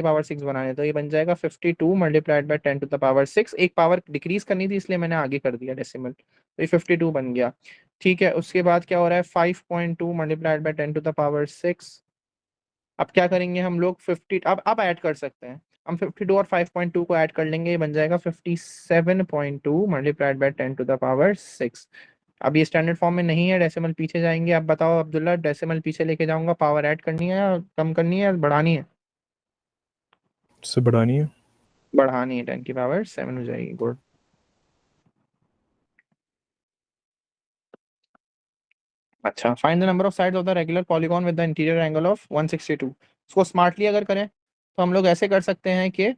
Power 6 बनाने, तो ये बन जाएगा 52 multiplied by 10 to the power 6। एक पावर डिक्रीज करनी थी इसलिए मैंने आगे कर दिया डेसिमल, तो ये 52 बन गया। ठीक है, उसके बाद क्या हो रहा है 5.2 multiplied by 10 to the power 6। अब क्या करेंगे हम लोग 50, अब ऐड कर सकते हैं हम 52 और 5.2 को ऐड कर लेंगे, ये बन जाएगा 57.2 multiplied by 10 to the power 6। अब ये स्टैंडर्ड फॉर्म में नहीं है, डेसिमल पीछे जाएंगे। अब बताओ अब्दुल्ला, डेसिमल पीछे लेके जाऊंगा, पावर ऐड करनी है या कम करनी है या बढ़ानी है? इससे बढ़ानी है। बढ़ानी है, 10 की पावर 7 हो जाएगी। गुड। अच्छा, find the number of sides of the regular polygon with the interior angle of 162। इसको स्मार्टली अगर करें तो हम लोग ऐसे कर सकते हैं कि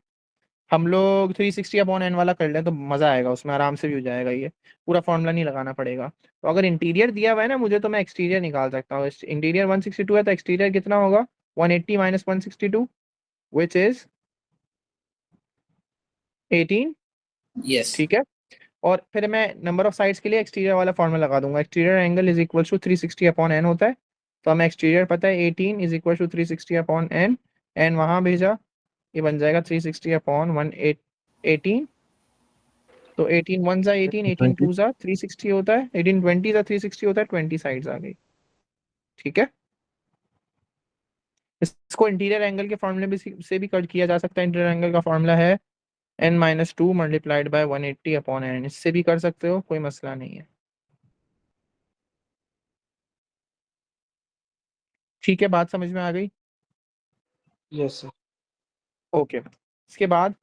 हम लोग 360 अपॉन एन वाला कर लें तो मजा आएगा, उसमें आराम से भी हो जाएगा, ये पूरा फॉर्मूला नहीं लगाना पड़ेगा। तो अगर इंटीरियर दिया हुआ है ना मुझे, तो मैं एक्सटीरियर निकाल सकता हूँ। इंटीरियर 162 है तो एक्सटीरियर कितना होगा 180 माइनस 162 विच इज 18। यस। ठीक है, और फिर मैं नंबर ऑफ साइड्स के लिए एक्सटीरियर वाला फॉर्मूला लगा दूंगा। Exterior angle is equal to 360 upon n होता है, तो हमें एक्सटीरियर पता है 18 is equal to 360 upon n. N वहां भेजा, ये बन जाएगा 360 अपॉन 18। तो 18 वन जा 18, 18 टू जा 360 होता है, 18 20 जा 360 होता है, 20 साइड्स आ गई। ठीक है, इसको इंटीरियर एंगल के फॉर्मूले भी से भी कट किया जा सकता है। इंटीरियर एंगल का फॉर्मूला है n minus two multiplied by 180 upon n, इससे भी कर सकते हो, कोई मसला नहीं है। ठीक है, बात समझ में आ गई? Yes sir. ओके, इसके बाद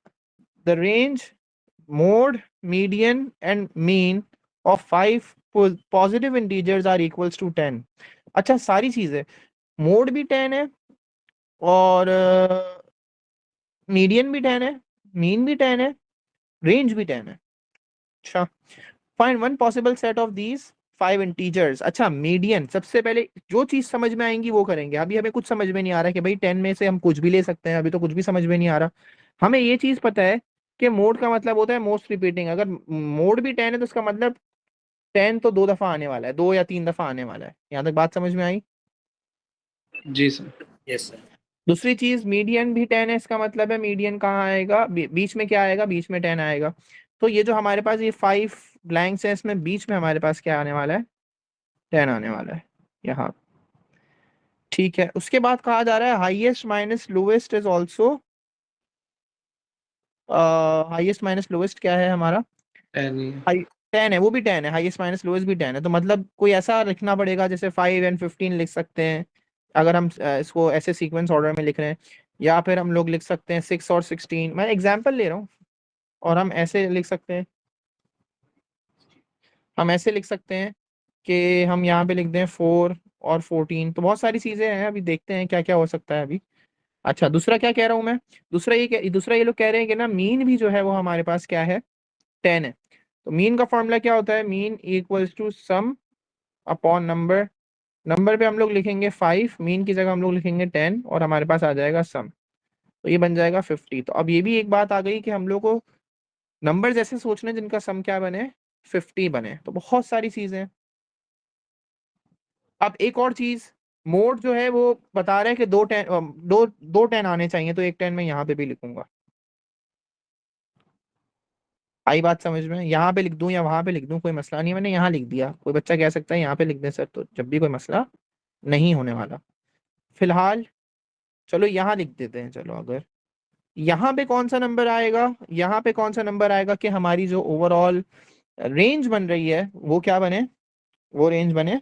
the range, mode, median and mean of 5 positive integers are equals to 10। अच्छा, सारी चीजें, मोड भी 10 है और मीडियन भी 10 है, मीन भी 10 है, रेंज भी 10 है। अच्छा, find one possible set of these 5 integers. अच्छा, मीडियन सबसे पहले जो चीज समझ में आएंगी वो करेंगे। अभी हमें कुछ समझ में नहीं आ रहा कि भाई 10 में से हम कुछ भी ले सकते हैं, अभी तो कुछ भी समझ में नहीं आ रहा। हमें ये चीज पता है कि मोड का मतलब होता है मोस्ट रिपीटिंग। अगर मोड भी 10 है तो उसका मतलब 10 तो 2 दफा आने वाला है, 2 या 3 दफा आने वाला है। यहाँ तक बात समझ में आई? जी सर। Yes sir. दूसरी चीज, मीडियन भी 10 है, इसका मतलब है मीडियन कहाँ आएगा, बीच में क्या आएगा, बीच में 10 आएगा। तो ये जो हमारे पास ये 5 ब्लैंक्स है, इसमें बीच में हमारे पास क्या आने वाला है, 10 आने वाला है यहाँ। ठीक है, उसके बाद कहा जा रहा है highest minus lowest is also, highest minus lowest क्या है हमारा, 10 ही। हाई 10 है, वो भी 10 है, हाईएस्ट माइनस लोएस्ट भी 10 है। तो मतलब कोई ऐसा लिखना पड़ेगा, जैसे 5 एंड 15 लिख सकते हैं अगर हम इसको ऐसे सीक्वेंस ऑर्डर में लिख रहे हैं, या फिर हम लोग लिख सकते हैं 6 और 16, मैं एग्जाम्पल ले रहा हूँ। और हम ऐसे लिख सकते हैं, हम ऐसे लिख सकते हैं कि हम यहाँ पे लिख दें 4 और 14। तो बहुत सारी चीजें हैं, अभी देखते हैं क्या क्या हो सकता है अभी। अच्छा, दूसरा क्या कह रहा हूँ मैं, दूसरा ये लोग कह रहे हैं कि ना मीन भी जो है वो हमारे पास क्या है, 10 है। तो मीन का फॉर्मूला क्या होता है, mean equals to sum upon number. Number पे हम लोग लिखेंगे 5, मीन की जगह हम लोग लिखेंगे 10, और हमारे पास आ जाएगा सम, तो ये बन जाएगा 50। तो अब ये भी एक बात आ गई कि हम लोग को नंबर जैसे सोचने जिनका सम क्या बने, 50 बने। तो बहुत सारी चीजें। अब एक और चीज, मोड जो है वो बता रहा है कि दो 10 आने चाहिए, तो एक 10 मैं यहाँ पे भी लिखूंगा। आई बात समझ में? यहाँ पे लिख दूं या वहां पे लिख दूं, कोई मसला नहीं, मैंने यहाँ लिख दिया। कोई बच्चा कह सकता है यहाँ पे लिख दें सर, तो जब भी कोई मसला नहीं होने वाला। फिलहाल चलो यहाँ लिख देते हैं। चलो, अगर यहाँ पे कौन सा नंबर आएगा, यहाँ पे कौन सा नंबर आएगा कि हमारी जो ओवरऑल रेंज बन रही है वो क्या बने, वो रेंज बने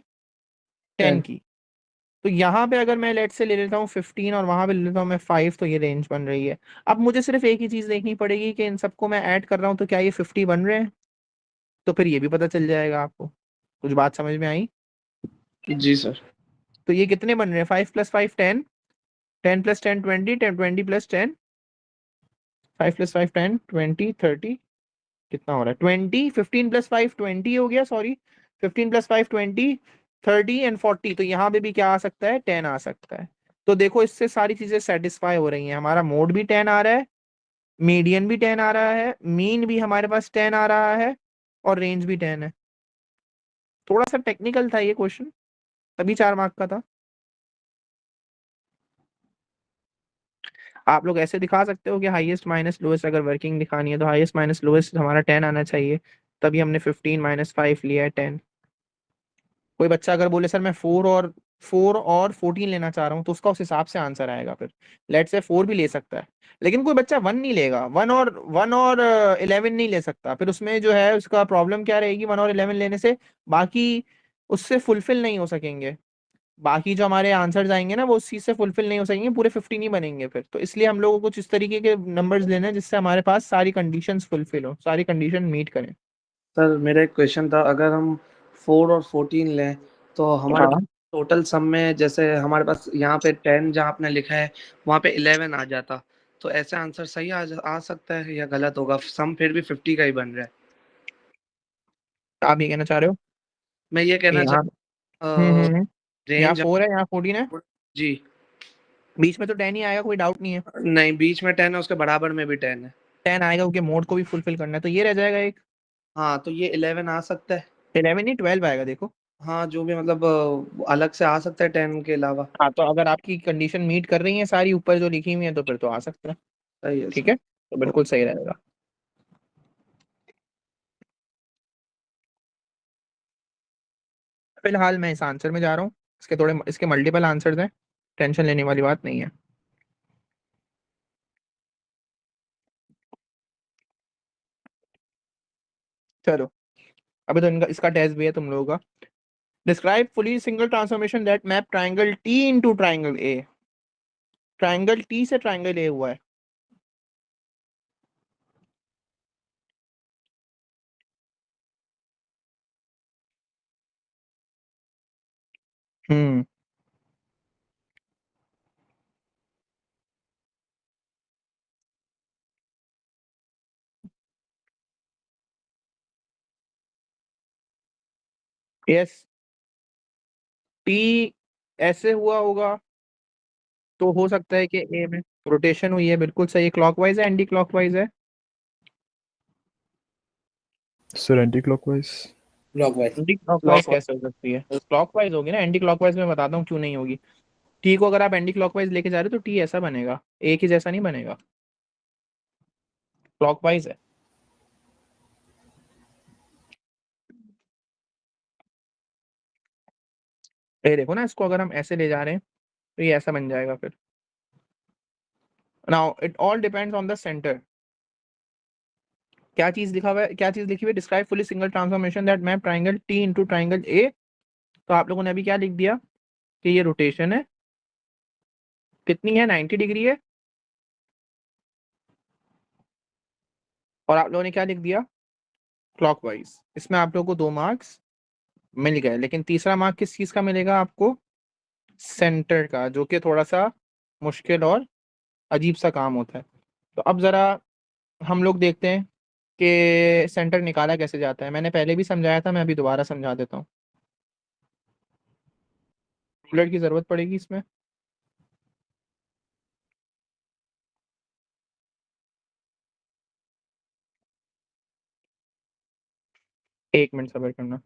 10 10। की। तो यहाँ पे अगर मैं लेट से ले लेता हूँ 15 और वहां पे ले लेता हूँ मैं 5, तो ये रेंज बन रही है। अब मुझे सिर्फ एक ही चीज देखनी पड़ेगी कि इन सबको मैं ऐड कर रहा हूँ तो क्या ये 50 बन रहे हैं, तो फिर ये भी पता चल जाएगा आपको। कुछ बात समझ में आई? जी सर। तो ये कितने बन रहे हैं, 5 प्लस 5 10, 10 प्लस 10 20, 10 20 प्लस 10, 5 प्लस 5 10 20 30, कितना हो रहा है 20, 15 प्लस 5 20 हो गया, सॉरी 15 प्लस 5 20, 30 एंड 40। तो यहाँ पे भी क्या आ सकता है, 10 आ सकता है। तो देखो, इससे सारी चीजें सेटिस्फाई हो रही हैं। हमारा मोड भी 10 आ रहा है, मीडियन भी 10 आ रहा है, मीन भी हमारे पास 10 आ रहा है, और रेंज भी 10 है। थोड़ा सा टेक्निकल था ये क्वेश्चन, तभी 4 मार्क का था। आप लोग ऐसे दिखा सकते हो कि हाईएस्ट माइनस लोएस्ट अगर वर्किंग दिखानी है तो हाईएस्ट माइनस लोएस्ट हमारा 10 आना चाहिए, तभी हमने 15 माइनस 5 लिया है 10। कोई बच्चा अगर बोले सर मैं 4 और 14 लेना चाह रहा हूँ, तो उसका उस हिसाब से आंसर आएगा। फिर लेट से 4 भी ले सकता है, लेकिन कोई बच्चा 1 नहीं लेगा, 1 और 11 नहीं ले सकता। फिर उसमें जो है उसका प्रॉब्लम क्या रहेगी, 1 और 11 लेने से बाकी उससे फुलफिल नहीं हो सकेंगे। बाकी जो हमारे आंसर्स आएंगे ना वो उस चीज से फुलफिल नहीं हो सकेंगे, पूरे 50 नहीं बनेंगे फिर। तो इसलिए हम लोगों को कुछ इस तरीके के नंबर्स लेने हैं जिससे हमारे पास सारी कंडीशंस फुलफिल हो, सारी कंडीशन मीट करें। सर मेरा एक क्वेश्चन था, अगर हम 4 और 14 लें तो हमारे पास हाँ, टोटल सम में, जैसे हमारे पास यहाँ पे 10 जहाँ आपने लिखा है वहाँ पे 11 आ जाता, तो ऐसे आंसर सही आ सकता है या गलत होगा? सम फिर भी 50 का ही बन रहा है। आप ये कहना चाह रहे हो मैं ये कि कहना यहाँ यहाँ रेंज। 4 है, यहाँ 14 है, जी। बीच में तो 10 ही आएगा, कोई डाउट नहीं है। नहीं, बीच में 10 है, उसके बराबर में भी 10 है। 10 आएगा क्योंकि मोड को भी फुलफिल करना है, तो ये रह जाएगा एक। हाँ, तो ये 11 आ सकता है। 11 नहीं 12 आएगा देखो। हाँ, जो भी मतलब अलग से आ सकता है 10 के अलावा। हाँ, तो अगर आपकी कंडीशन मीट कर रही है सारी ऊपर जो लिखी हुई है तो फिर तो आ सकता है। सही है ठीक सर। है, तो बिल्कुल सही रहेगा। फिलहाल मैं इस आंसर में जा रहा हूँ, इसके मल्टीपल आंसर्स हैं, टेंशन लेने वाली बात नहीं है। चलो, अभी तो इनका इसका टेस्ट भी है तुम लोगों का। Describe fully single transformation that map triangle T into triangle A. Triangle T से ट्राइंगल ए हुआ है। हम्म। यस, टी ऐसे हुआ होगा तो हो सकता है कि ए में रोटेशन हुई है, बिल्कुल सही। क्लॉकवाइज है एंटी क्लॉकवाइज है? Sir anti clockwise. Clockwise. Anti clockwise clockwise. कैसे हो सकती है? क्लॉकवाइज होगी ना, एंटी क्लॉकवाइज में बताता हूँ क्यों नहीं होगी। टी को अगर आप एंटी क्लॉकवाइज लेके जा रहे हो तो टी ऐसा बनेगा, ए के जैसा नहीं बनेगा, क्लॉकवाइज है। ये देखो ना, इसको अगर हम ऐसे ले जा रहे हैं तो ये ऐसा बन जाएगा फिर। Now it all depends on the centre. क्या चीज लिखा हुआ है, क्या चीज लिखी हुई है? Describe fully single transformation that map triangle T into triangle A. तो आप लोगों ने अभी क्या लिख दिया कि ये रोटेशन है, कितनी है, 90 डिग्री है। और आप लोगों ने क्या लिख दिया, क्लॉकवाइज। इसमें आप लोगों को 2 मार्क्स मिल गए, लेकिन तीसरा मार्क किस चीज का मिलेगा आपको? सेंटर का, जो कि थोड़ा सा मुश्किल और अजीब सा काम होता है। तो अब जरा हम लोग देखते हैं कि सेंटर निकाला कैसे जाता है। मैंने पहले भी समझाया था, मैं अभी दोबारा समझा देता हूँ। रूलर की जरूरत पड़ेगी इसमें। 1 मिनट सब्र करना।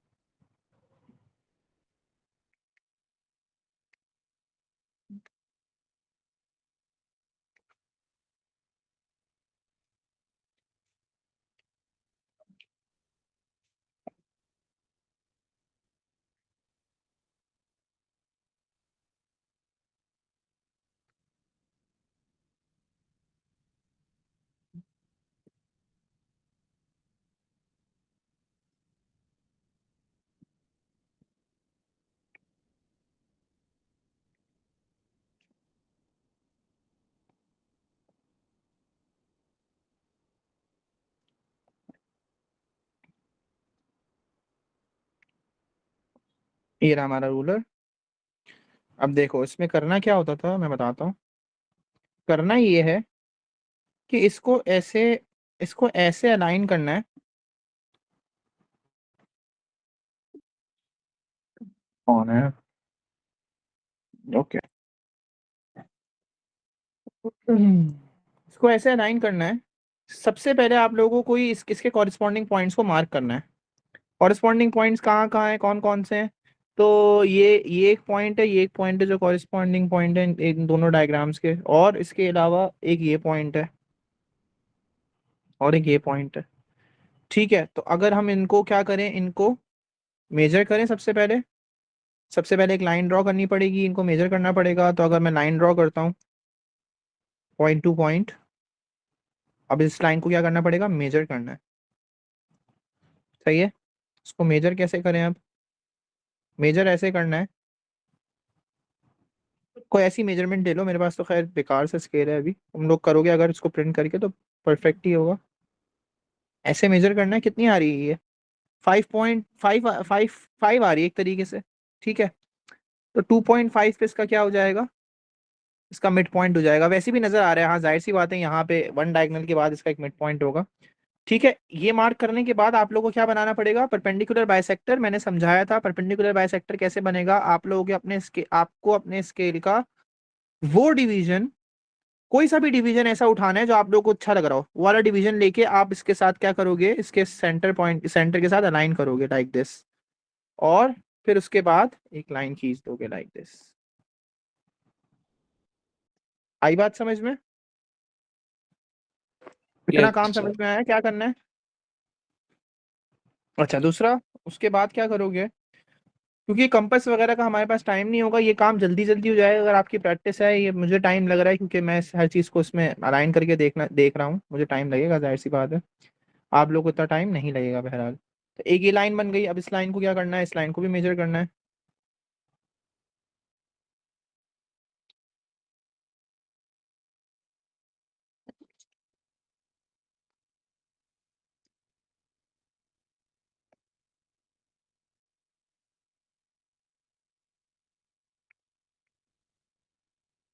ये रहा हमारा रूलर। अब देखो इसमें करना क्या होता था, मैं बताता हूँ। करना ये है कि इसको ऐसे अलाइन करना है। कौन है? ओके। इसको ऐसे अलाइन करना है। सबसे पहले आप लोगों को ही इसके कॉरिस्पॉन्डिंग पॉइंट्स को मार्क करना है। कॉरिस्पॉन्डिंग पॉइंट्स कहाँ कहाँ हैं, कौन कौन से हैं? तो ये एक पॉइंट है, ये एक पॉइंट है जो कॉरिस्पॉन्डिंग पॉइंट है इन दोनों डायग्राम्स के, और इसके अलावा एक ये पॉइंट है और एक ये पॉइंट है। ठीक है, तो अगर हम इनको क्या करें, इनको मेजर करें सबसे पहले एक लाइन ड्रॉ करनी पड़ेगी, इनको मेजर करना पड़ेगा। तो अगर मैं लाइन ड्रॉ करता हूँ पॉइंट टू पॉइंट, अब इस लाइन को क्या करना पड़ेगा, मेजर करना है। सही है, इसको मेजर कैसे करें, अब मेजर ऐसे करना है, कोई ऐसी मेजरमेंट ले लो, मेरे पास तो खैर बेकार से स्केल है, अभी तुम लोग करोगे अगर इसको प्रिंट करके तो परफेक्ट ही होगा। ऐसे मेजर करना है, कितनी आ रही है ये, 5.5 फाइव फाइव आ रही है एक तरीके से। ठीक है, तो 2.5 पे इसका क्या हो जाएगा, इसका मिड पॉइंट हो जाएगा। वैसे भी नजर आ रहा है, हाँ जाहिर सी बात है, यहाँ पे वन डायगोनल के बाद इसका एक मिड पॉइंट होगा। ठीक है, ये मार्क करने के बाद आप लोगों को क्या बनाना पड़ेगा, परपेंडिकुलर बाइसेक्टर। मैंने समझाया था परपेंडिकुलर बाइसेक्टर कैसे बनेगा। आप लोगों के आपको अपने स्केल का वो डिवीजन, कोई सा भी डिवीजन ऐसा उठाना है जो आप लोगों को अच्छा लग रहा हो, वो वाला डिवीजन लेके आप इसके साथ क्या करोगे, इसके सेंटर के साथ अलाइन करोगे लाइक दिस, और फिर उसके बाद एक लाइन खींच दोगे लाइक दिस। आई बात समझ में, इतना यस काम सर। समझ में आया, क्या करना है। अच्छा, दूसरा, उसके बाद क्या करोगे, क्योंकि कंपास वगैरह का हमारे पास टाइम नहीं होगा, ये काम जल्दी जल्दी हो जाएगा अगर आपकी प्रैक्टिस है। ये मुझे टाइम लग रहा है क्योंकि मैं हर चीज़ को इसमें अलाइन करके देख रहा हूँ, मुझे टाइम लगेगा, जाहिर सी बात है। आप लोग को इतना टाइम नहीं लगेगा बहरहाल। तो एक ये लाइन बन गई, अब इस लाइन को क्या करना है, इस लाइन को भी मेजर करना है।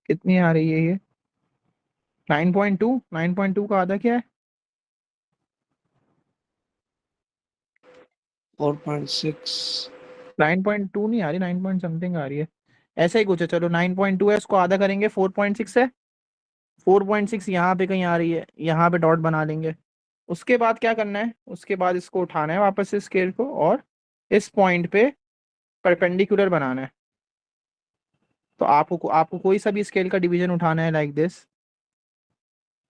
कितनी आ रही है ये, 9.2। 9.2 का आधा क्या है, 4.6। 9.2 नहीं आ रही, 9 पॉइंट समथिंग आ रही है। ऐसा ही कुछ है, चलो 9.2 है, इसको आधा करेंगे, 4.6 है। 4.6 यहाँ पे कहीं आ रही है, यहाँ पे डॉट बना लेंगे। उसके बाद क्या करना है, उसके बाद इसको उठाना है वापस से स्केल को, और इस पॉइंट पे परपेंडिकुलर बनाना है। तो आपको आपको कोई सा भी स्केल का डिवीजन उठाना है लाइक दिस,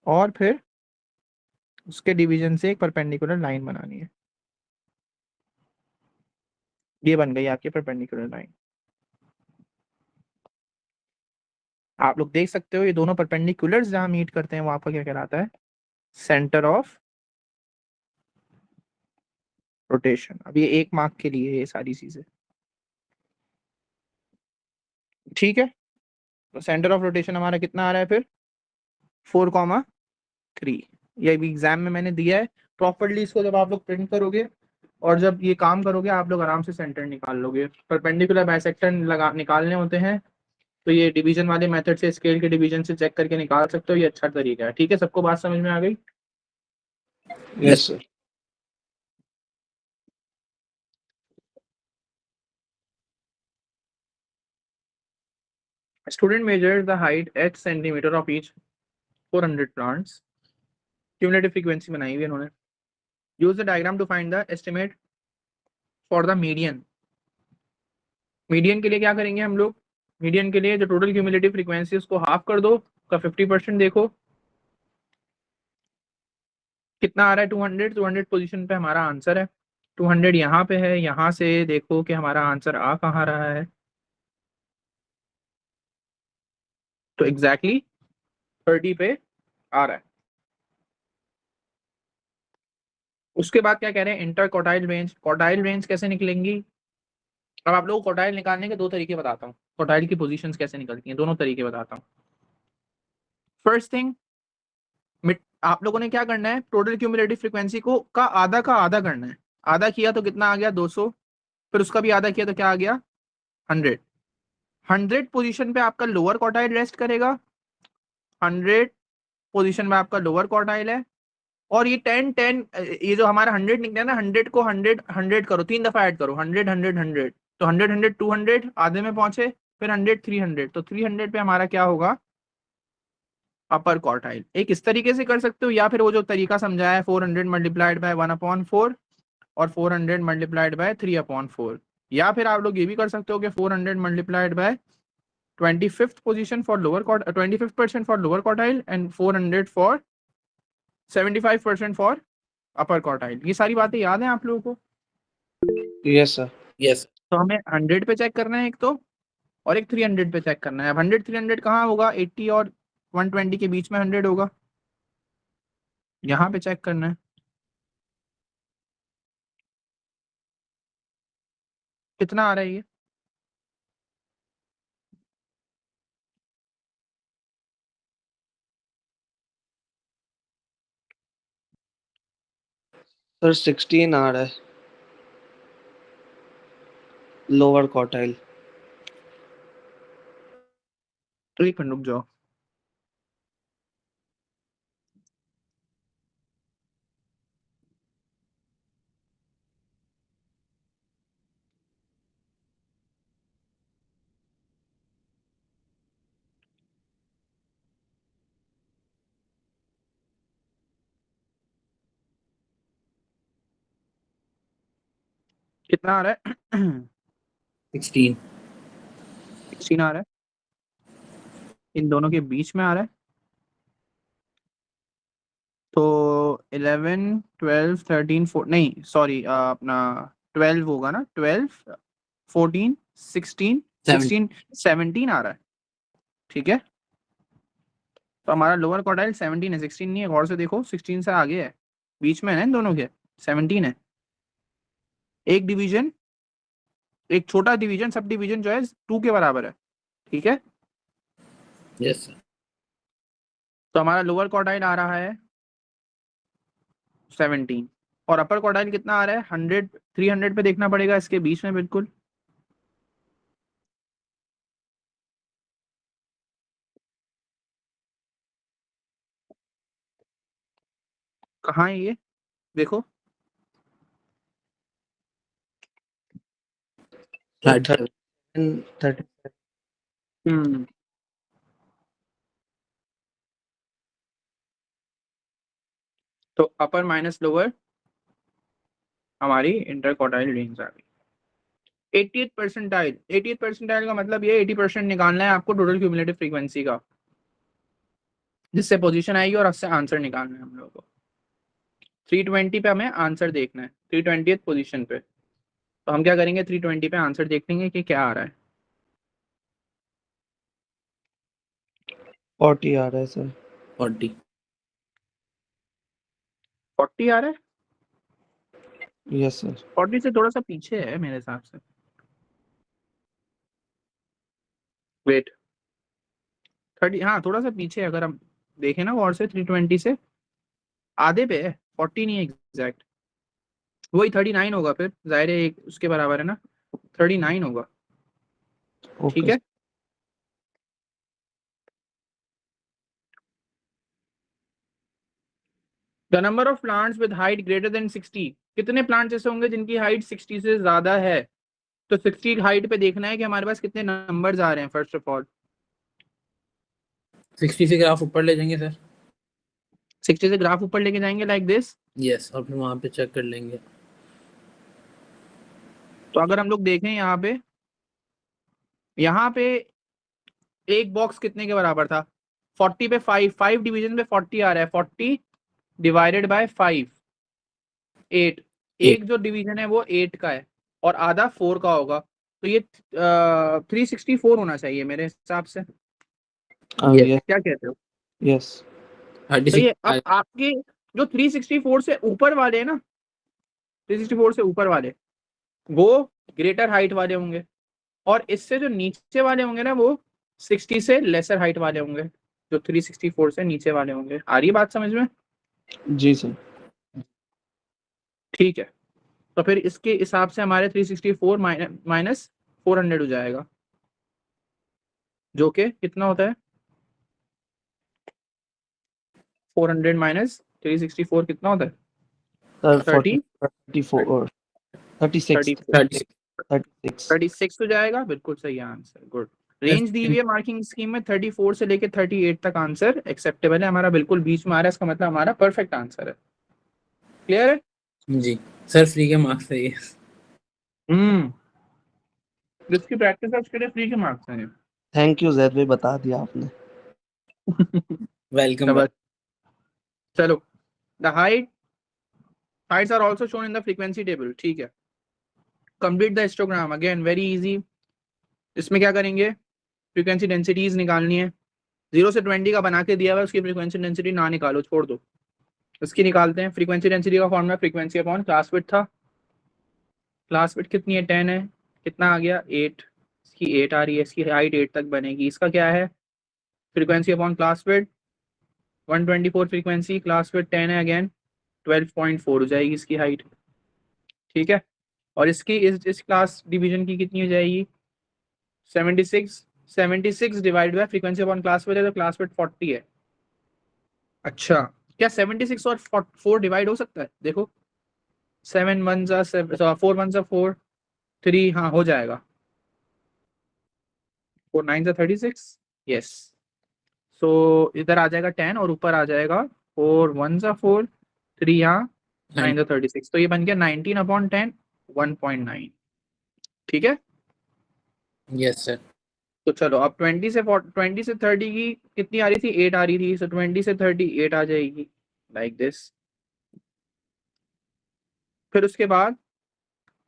और फिर उसके डिवीजन से एक परपेंडिकुलर लाइन बनानी है। ये बन गई आपकी परपेंडिकुलर लाइन। आप लोग देख सकते हो ये दोनों परपेंडिकुलर्स जहां मीट करते हैं वो आपका क्या कहलाता है, सेंटर ऑफ रोटेशन। अब ये एक मार्क के लिए है ये सारी चीजें। ठीक है, तो सेंटर ऑफ रोटेशन हमारा कितना आ रहा है फिर, 4,3। ये भी एग्जाम में मैंने दिया है प्रॉपरली, इसको जब आप लोग प्रिंट करोगे और जब ये काम करोगे आप लोग आराम से सेंटर निकाल लोगे। परपेंडिकुलर बाइसेक्टर लगा निकालने होते हैं तो ये डिवीजन वाले मेथड से, स्केल के डिवीजन से चेक करके निकाल सकते हो, ये अच्छा तरीका है। ठीक है, सबको बात समझ में आ गई। Yes sir. Student measures the height h centimeter of each 400 plants. Cumulative frequency बनाई हुई है इन्होंने। Use the diagram to find the estimate for the median. Median के लिए क्या करेंगे हम लोग, मीडियन के लिए जो टोटल क्यूमुलेटिव फ्रीक्वेंसी उसको हाफ कर दो, का 50% देखो कितना आ रहा है, 200। 200 पोजीशन पे हमारा आंसर है, 200 यहाँ पे है। यहाँ से देखो कि हमारा आंसर आ कहाँ रहा है, तो एग्जैक्टली 30 पे आ रहा है। उसके बाद क्या कह रहे हैं, inter quartile range. Quartile range कैसे निकलेंगी, अब आप लोगों को क्वार्टाइल निकालने के दो तरीके बताता हूँ, क्वार्टाइल की पोजीशंस कैसे निकलती हैं, दोनों तरीके बताता हूँ। फर्स्ट थिंग, आप लोगों ने क्या करना है, टोटल क्यूमुलेटिव फ्रीक्वेंसी को का आधा करना है। आधा किया तो कितना आ गया, 200। फिर उसका भी आधा किया तो क्या आ गया, 100। 100 पोजीशन पे आपका लोअर क्वार्टाइल रेस्ट करेगा, 100 पोजीशन में आपका लोअर क्वार्टाइल है। और ये 10 10, ये जो हमारा 100 निकला ना, 100 को 100 100 करो, 3 दफा ऐड करो, 100 100 100, तो 100 100 200 आधे में पहुंचे, फिर 100 300, तो 300 पे हमारा क्या होगा, अपर क्वार्टाइल। एक इस तरीके से कर सकते हो, या फिर वो जो तरीका समझाया है 400 मल्टीप्लाइड बाय 1/4 और 400 मल्टीप्लाइड बाय 3/4, या फिर आप लोग ये भी कर सकते हो कि 400 multiplied by 25th position for lower 25% for lower quartile and 400 for 75% for upper quartile. ये सारी बातें याद हैं आप लोगों को? Yes sir. यस तो हमें 100 पे चेक करना है एक तो, और एक 300 पे चेक करना है। अब 100 300 कहाँ होगा? 80 और 120 के बीच में 100 होगा, यहाँ पे चेक करना है। कितना आ रहा है ये? सर 16 आ रहा है, लोअर क्वार्टाइल। तो एक मिनट रुक जाओ। कितना आ रहा है? 16 16 आ रहा है, इन दोनों के बीच में आ रहा है। तो 11 12 13 4 नहीं सॉरी अपना 12 होगा ना, 12 14 16 16 17 आ रहा है। ठीक है, तो हमारा लोअर क्वार्टाइल 17 है, 16 नहीं है। गौर से देखो, 16 से आगे है, बीच में है ना इन दोनों के, 17 है। एक डिवीजन, एक छोटा डिवीजन, सब डिवीजन जो है 2 के बराबर है। ठीक है, यस सर तो हमारा लोअर क्वार्टाइल आ रहा है 17 और अपर क्वार्टाइल कितना आ रहा है? 100 300 पे देखना पड़ेगा, इसके बीच में बिल्कुल। कहाँ है ये? देखो, 30 तो अपर माइनस लोअर हमारी इंटर क्वार्टाइल रेंज आ गई। 80th परसेंटाइल, 80th परसेंटाइल का मतलब ये 80% निकालना है आपको टोटल क्यूमुलेटिव फ्रीक्वेंसी का, जिससे पोजीशन आएगी और उससे आंसर निकालना है हम लोगों को। 320 पे हमें आंसर देखना है, 320th पोजीशन पे। तो हम क्या करेंगे, 320 पे आंसर देख लेंगे कि क्या आ रहा है। 40 आ रहा है सर। 40 40 आ रहा है, यस सर। 40 से थोड़ा सा पीछे है मेरे हिसाब से। वेट, 30, हाँ थोड़ा सा पीछे है। अगर हम देखें ना और से 320 से आधे पे है, 40 नहीं है एग्जैक्ट। वही 39 होगा फिर, जाहिर है एक उसके बराबर है ना, 39 होगा। ठीक ओके। है, the number of plants with height greater than 60, कितने प्लांट्स ऐसे होंगे जिनकी हाइट 60 से ज्यादा है? तो 60 हाइट पे देखना है कि हमारे पास कितने नंबर्स आ रहे हैं। फर्स्ट ऑफ ऑल 60 से ग्राफ ऊपर ले जाएंगे सर। 60 से ग्राफ ऊपर लेके जाएंगे लाइक दिस। यस और फिर वहां पे चेक कर लेंगे। तो अगर हम लोग देखें यहाँ पे एक बॉक्स कितने के बराबर था? 40 पे 5 डिवीजन पे 40 आ रहा है, 40 डिवाइडेड बाय 5 8। एक जो डिवीजन है वो 8 का है और आधा 4 का होगा, तो ये 364 होना चाहिए मेरे हिसाब से। यस क्या कहते हो? यस। सही है। अब 36 आपके जो 364 से ऊपर वाले हैं ना, 364 से ऊपर वाले वो ग्रेटर हाइट वाले होंगे, और इससे जो नीचे वाले होंगे ना वो 60 से लेसर हाइट वाले होंगे, जो 364 से नीचे वाले होंगे। आ रही है बात समझ में? जी सर। ठीक है, तो फिर इसके हिसाब से हमारे 364 माइनस 400 हो जाएगा, जो कि कितना होता है? 400 माइनस 364 कितना होता है? सर 30 34 36 36 36। 36 हो जाएगा, बिल्कुल सही आंसर। गुड। रेंज दी हुई है मार्किंग स्कीम में 34 से लेके 38 तक, आंसर एक्सेप्टेबल है हमारा, बिल्कुल बीच में आ रहा है, इसका मतलब हमारा परफेक्ट आंसर है। क्लियर है? जी सर फ्री के मार्क्स है ये। हम्म जिसकी प्रैक्टिस है उसके लिए फ्री के मार्क्स हैं। थैंक यू जैद भाई, बता दिया आपने। वेलकम बस चलो, the heights are also shown in the frequency table, ठीक है। complete the histogram, again very easy। इसमें क्या करेंगे, फ्रीक्वेंसी डेंसिटीज निकालनी है। 0 से 20 का बना के दिया हुआ है, उसकी फ्रीक्वेंसी डेंसिटी ना निकालो, छोड़ दो, इसकी निकालते हैं। फ्रीक्वेंसी डेंसिटी का formula frequency upon class width था। क्लास विड्थ कितनी है, 10 है, कितना आ गया 8, इसकी 8 आ रही है, इसकी हाइट 8 तक बनेगी। इसका क्या है, frequency upon class width 124 frequency, class width 10 है, अगेन 12.4 हो जाएगी इसकी हाइट, ठीक है। और इसकी इस क्लास डिवीजन की कितनी हो जाएगी, 76 divide by frequency upon class width है, तो क्लास विड्थ 40 है। अच्छा, क्या 76 और 4 डिवाइड हो सकता है, देखो 7 1 जा 4 1 जा 4, 3, हाँ हो जाएगा, 4 9 जा 36, यस। सो इधर आ जाएगा 10 और ऊपर आ जाएगा 4 1 जा 4, 3 यहाँ 9 जा 36, तो ये बन गया 19/10 1.9, ठीक है। Yes sir. तो चलो अब 20 से 30 की कितनी आ रही थी, 8 आ रही थी, सो 20 से 30 8 आ जाएगी लाइक दिस। फिर उसके बाद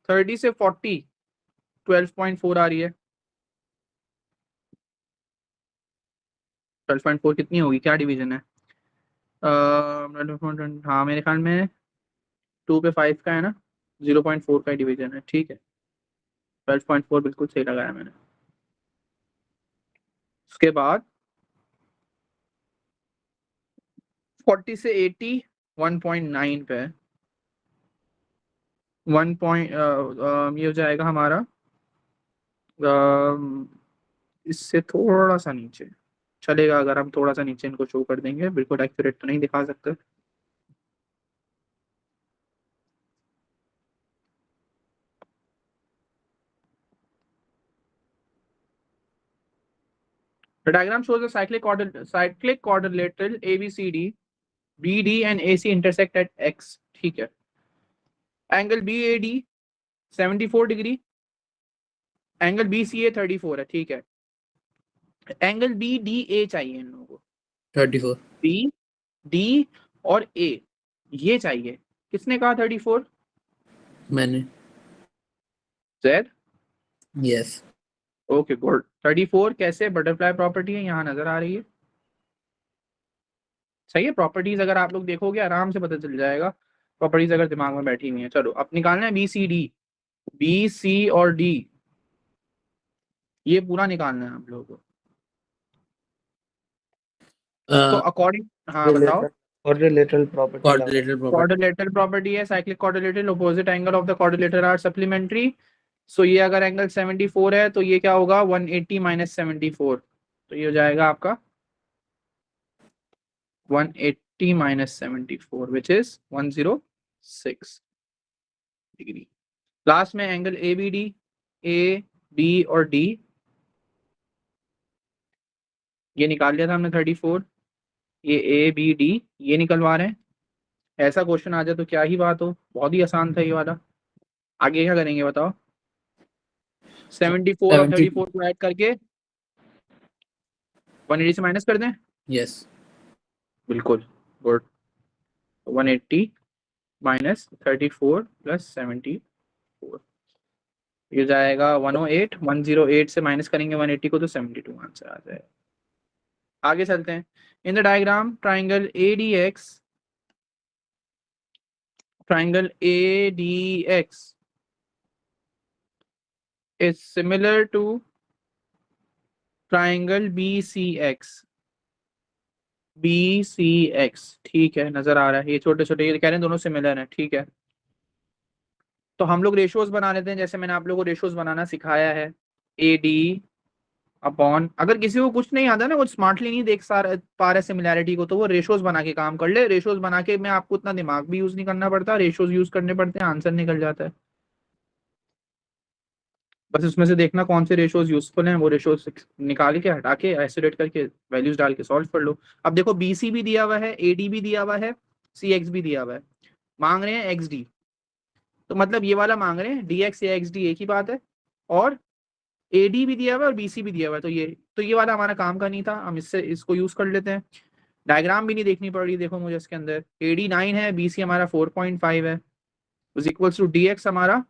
30 से 40 12.4 आ रही है। 12.4 कितनी होगी, क्या डिवीजन है, हाँ मेरे ख्याल में 2 पे 5 का है ना, 0.4 का डिवीजन है, ठीक है। 12.4 बिल्कुल सही लगाया मैंने। उसके बाद 40 से 80 1.9 पे, 1 पॉइंट ये हो जाएगा हमारा इससे थोड़ा सा नीचे चलेगा, अगर हम थोड़ा सा नीचे इनको शो कर देंगे, बिल्कुल एक्यूरेट तो नहीं दिखा सकते। The diagram shows a cyclic quadrilateral ABCD, BD and AC intersect at X, ठीक है। Angle BAD 74 degree, angle BCA 34 है, ठीक है। एंगल BDA चाहिए इन लोगों को, 34। BD और A ये चाहिए। किसने कहा 34, मैंने। Z, yes. Okay good. 34 कैसे, बटरफ्लाई प्रॉपर्टी है, यहाँ नजर आ रही है, सही है। प्रॉपर्टीज अगर आप लोग देखोगे आराम से पता चल जाएगा, प्रॉपर्टीज अगर दिमाग में बैठी हुई है। चलो अब निकालना है बी सी और डी, ये पूरा निकालना है आप लोगों को। तो अकॉर्डिंग, हाँ बताओ। Quadrilateral property quadrilateral property. Quadrilateral property है, cyclic quadrilateral, opposite angle of the quadrilateral are supplementary. So ये अगर एंगल 74 है तो ये क्या होगा 180 माइनस 74, तो ये हो जाएगा आपका 180 minus 74 which is 106 degree. Last में एंगल ए बी और डी, ये निकाल लिया था हमने 34, ये ए बी डी ये निकलवा रहे हैं। ऐसा क्वेश्चन आ जाए तो क्या ही बात हो, बहुत ही आसान था ये वाला। आगे क्या करेंगे बताओ, 74 और 34 को ऐड करके 180 से माइनस कर दें, यस। बिल्कुल गुड। 180 माइनस 34 प्लस 74, ये जाएगा 108, 108 से माइनस करेंगे 180 को तो 72 आंसर आ जाएगा। आगे चलते हैं। In the diagram triangle ADX is similar to triangle BCX, ठीक है, नजर आ रहा है, ये छोटे छोटे ये कह रहे हैं दोनों सिमिलर हैं, ठीक है। तो हम लोग रेशोज बना लेते हैं, जैसे मैंने आप लोगों को रेशोज बनाना सिखाया है। AD अपॉन, अगर किसी को कुछ नहीं आता ना, वो स्मार्टली नहीं देख पा रहे सिमिलैरिटी को, तो वो रेशोज बना के काम कर ले। रेशोज बना के में आपको उतना दिमाग भी यूज नहीं करना पड़ता, रेशोज यूज करने पड़ते हैं, आंसर निकल जाता है। बस उसमें से देखना कौन से रेशोज यूजफुल हैं, वो रेशोज निकाल के हटा के आइसोलेट करके वैल्यूज डाल के सॉल्व कर लो। अब देखो BC भी दिया हुआ है, AD भी दिया हुआ है, CX भी दिया हुआ है, मांग रहे हैं XD, तो मतलब ये वाला मांग रहे हैं DX या XD, एक ही बात है। और AD भी दिया हुआ है और BC भी दिया हुआ है, तो ये वाला हमारा काम का नहीं था, हम इसको यूज कर लेते हैं। डायग्राम भी नहीं देखनी पड़ रही, देखो मुझे इसके अंदर AD 9 है, BC हमारा 4.5 है, इज इक्वल्स टू DX हमारा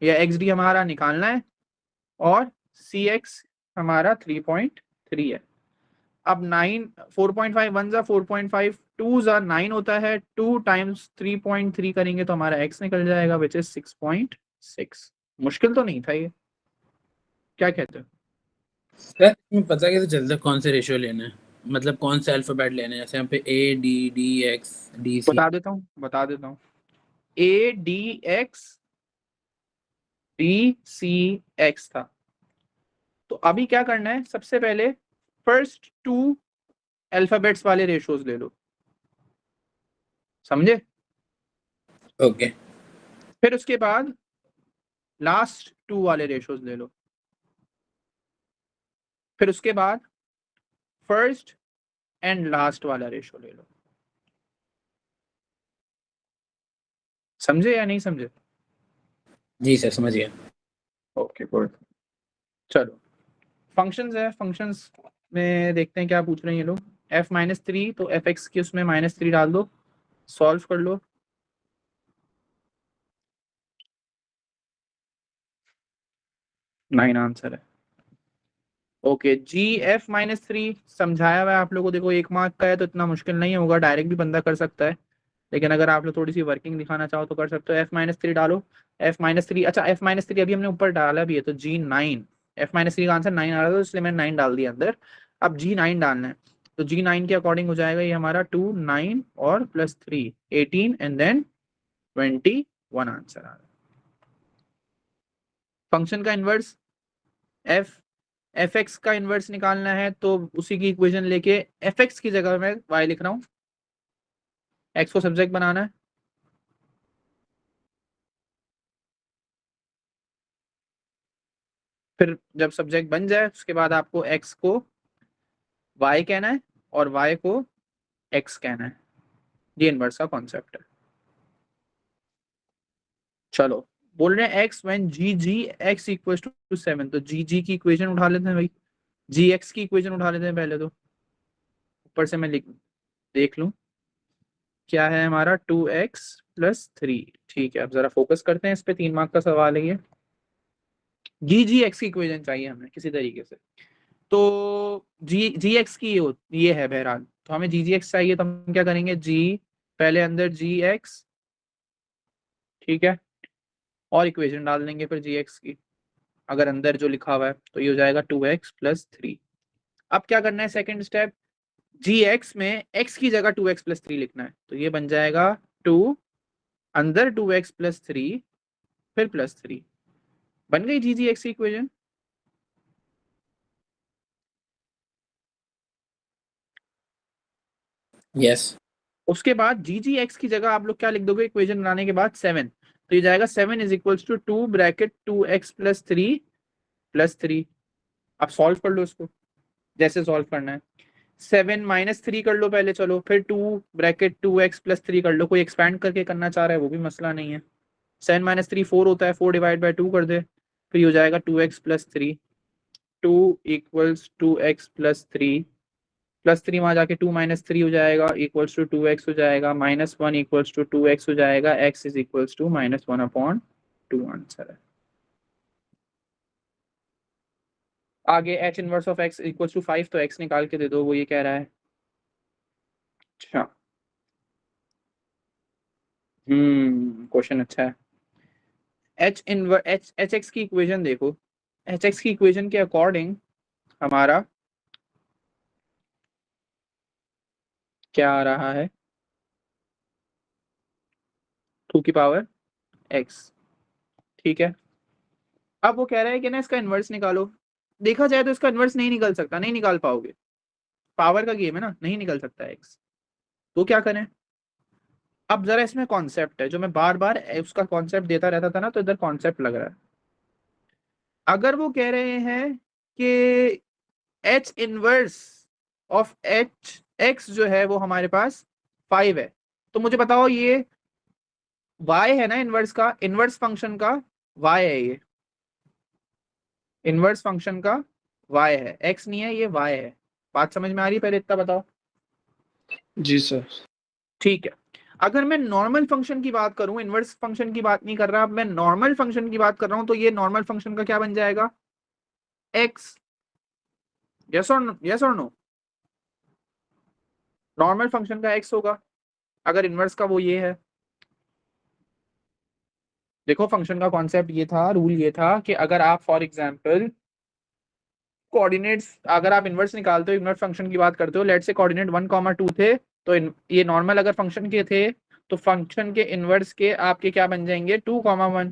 या XD हमारा निकालना है, और CX हमारा 3.3 है। अब 9 4.5 1 जा 4.5 2 जा 9 होता है, 2 टाइम्स 3.3 करेंगे तो हमारा x निकल जाएगा विच इज 6.6। मुश्किल तो नहीं था ये, क्या कहते हो? सर इसमें पता कैसे चलता है कौन से रेशियो लेने हैं, मतलब कौन से अल्फाबेट लेने हैं? जैसे यहाँ पे ADDX DC। बता देता हूँ ADX DCX था। तो अभी क्या करना है, सबसे पहले फर्स्ट 2 अल्फाबेट्स वाले रेशियोज ले लो, समझे? ओके फिर उसके बाद लास्ट 2 वाले रेशियोज ले लो, फिर उसके बाद फर्स्ट एंड लास्ट वाला रेशियो ले लो। समझे या नहीं समझे? जी सर समझ गया। Okay good. चलो फंक्शंस है, फंक्शंस में देखते हैं क्या पूछ रहे हैं ये लोग। f-3 तो fx की उसमें -3 डाल दो, सॉल्व कर लो। नाइन आंसर है। ओके gf-3 समझाया हुआ है आप लोगों को, देखो 1 मार्क का है तो इतना मुश्किल नहीं होगा, डायरेक्ट भी बंदा कर सकता है, लेकिन अगर आप लोग थोड़ी सी वर्किंग दिखाना चाहो तो कर सकते हो। f-3 डालो, f-3 अच्छा f-3 अभी हमने ऊपर डाला भी है तो g9, f-3 का आंसर 9 आ रहा था तो इसलिए मैंने 9 डाल दिया अंदर। अब g9 डालना है तो g9 के अकॉर्डिंग हो जाएगा ये हमारा 2 9 और +3 18 एंड देन 21 आंसर आ रहा है। फंक्शन का इनवर्स fx का इनवर्स निकालना है तो उसी की इक्वेशन लेके fx की जगह मैं y लिख रहा हूँ, x को सब्जेक्ट बनाना है, फिर जब सब्जेक्ट बन जाए उसके बाद आपको x को y कहना है और y को x कहना है, ये इनवर्स का कॉन्सेप्ट है। चलो बोल रहे हैं x व्हेन g(x) = 7, तो g की इक्वेशन उठा लेते हैं भाई, gx की इक्वेशन उठा लेते हैं पहले, तो ऊपर से मैं देख लूं क्या है हमारा 2x + 3। ठीक है अब जरा फोकस करते हैं इस पे, 3 मार्क का सवाल है ये। gx की इक्वेशन चाहिए हमें किसी तरीके से, तो gx की ये है बहरहाल, तो हमें gx चाहिए तो हम क्या करेंगे, g पहले अंदर gx, ठीक है, और इक्वेशन डाल देंगे फिर gx की, अगर अंदर जो लिखा हुआ है तो ये हो जाएगा 2x + 3। अब क्या करना है सेकंड स्टेप, gx में x की जगह 2x + 3 लिखना है, तो ये बन जाएगा 2 अंदर 2x + 3 फिर +3, बन गई gx की इक्वेशन। यस उसके बाद gx की जगह आप लोग क्या लिख दोगे इक्वेशन बनाने के बाद, 7, तो ये जाएगा 7 = 2 ब्रैकेट 2x + 3 + 3। अब सॉल्व कर लो इसको, जैसे सॉल्व करना है, 7 -3 कर लो पहले, चलो फिर 2 ब्रैकेट 2x + 3 कर लो, कोई एक्सपैंड करके करना चाह रहा है वो भी मसला नहीं है। 7 - 3 4 होता है, 4 / 2 कर दे, फिर ये हो जाएगा 2x + 3, 2 = 2x + 3 +3 वहां जाके 2 - 3 हो जाएगा इक्वल्स टू 2x हो जाएगा, -1 इक्वल्स टू 2x हो जाएगा, x is equals to -1/2 answer है। आगे h inverse of x equals to 5, तो x निकाल के दे दो, वो ये कह रहा है। अच्छा क्वेश्चन अच्छा है। hx की इक्वेशन देखो, hx की इक्वेशन के अकॉर्डिंग हमारा क्या आ रहा है, 2 की पावर x, ठीक है। अब वो कह रहा है कि ना इसका इन्वर्स निकालो, देखा जाए तो इसका इन्वर्स नहीं निकल सकता, नहीं निकाल पाओगे, पावर का गेम है ना, नहीं निकल सकता x, तो क्या करें। अब जरा इसमें कॉन्सेप्ट है जो मैं बार बार उसका कॉन्सेप्ट देता रहता था ना, तो इधर कॉन्सेप्ट लग रहा है। अगर वो कह रहे हैं कि h inverse of h x जो है वो हमारे पास 5 है, तो मुझे बताओ ये y है ना, इनवर्स का, इनवर्स फंक्शन का y है ये, इनवर्स फंक्शन का y है, x नहीं है, ये y है। बात समझ में आ रही है? पहले इतना बताओ। जी सर। ठीक है, अगर मैं नॉर्मल फंक्शन की बात करूं, इनवर्स फंक्शन की बात नहीं कर रहा, अब मैं नॉर्मल फंक्शन की बात कर रहा हूं, तो ये नॉर्मल फंक्शन का क्या बन जाएगा? x। यस और नो? नॉर्मल फंक्शन का x होगा, अगर इनवर्स का वो ये है। देखो फंक्शन का कॉन्सेप्ट ये था, रूल ये था कि अगर आप फॉर एग्जांपल कोऑर्डिनेट्स, अगर आप इनवर्स निकालते हो, इनवर्स फंक्शन की बात करते हो, लेट से कोऑर्डिनेट 1, 2 थे, तो ये नॉर्मल अगर फंक्शन के थे तो फंक्शन के इनवर्स के आपके क्या बन जाएंगे? 2, 1।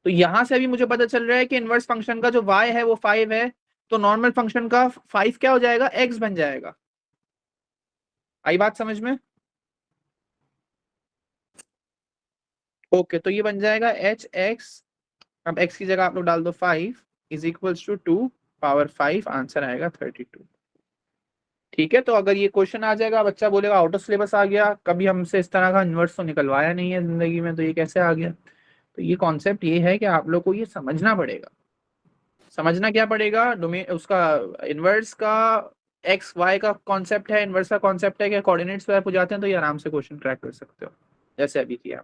तो यहां से अभी मुझे पता चल रहा है कि इनवर्स फंक्शन का जो y है वो 5 है, तो नॉर्मल फंक्शन का 5 क्या हो जाएगा? x बन जाएगा। आई बात समझ में? ओके, तो ये बन जाएगा hx, अब x की जगह आप लोग डाल दो 5 is equals to 2 power 5, answer आएगा 32। ठीक है, तो अगर ये क्वेश्चन आ जाएगा, बच्चा बोलेगा आउट ऑफ सिलेबस आ गया, कभी हमसे इस तरह का इन्वर्स तो निकलवाया नहीं है जिंदगी में, तो ये कैसे आ गया? तो ये कॉन्सेप्ट ये है कि आप लोग को ये समझना पड़ेगा। समझना क्या पड़ेगा? डोमेन उसका इनवर्स का एक्स वाई का कॉन्सेप्ट है, इनवर्स का कॉन्सेप्ट है कि कोऑर्डिनेट्स स्वैप हो जाते हैं, तो ये आराम से क्वेश्चन क्रैक कर सकते हो जैसे अभी किया।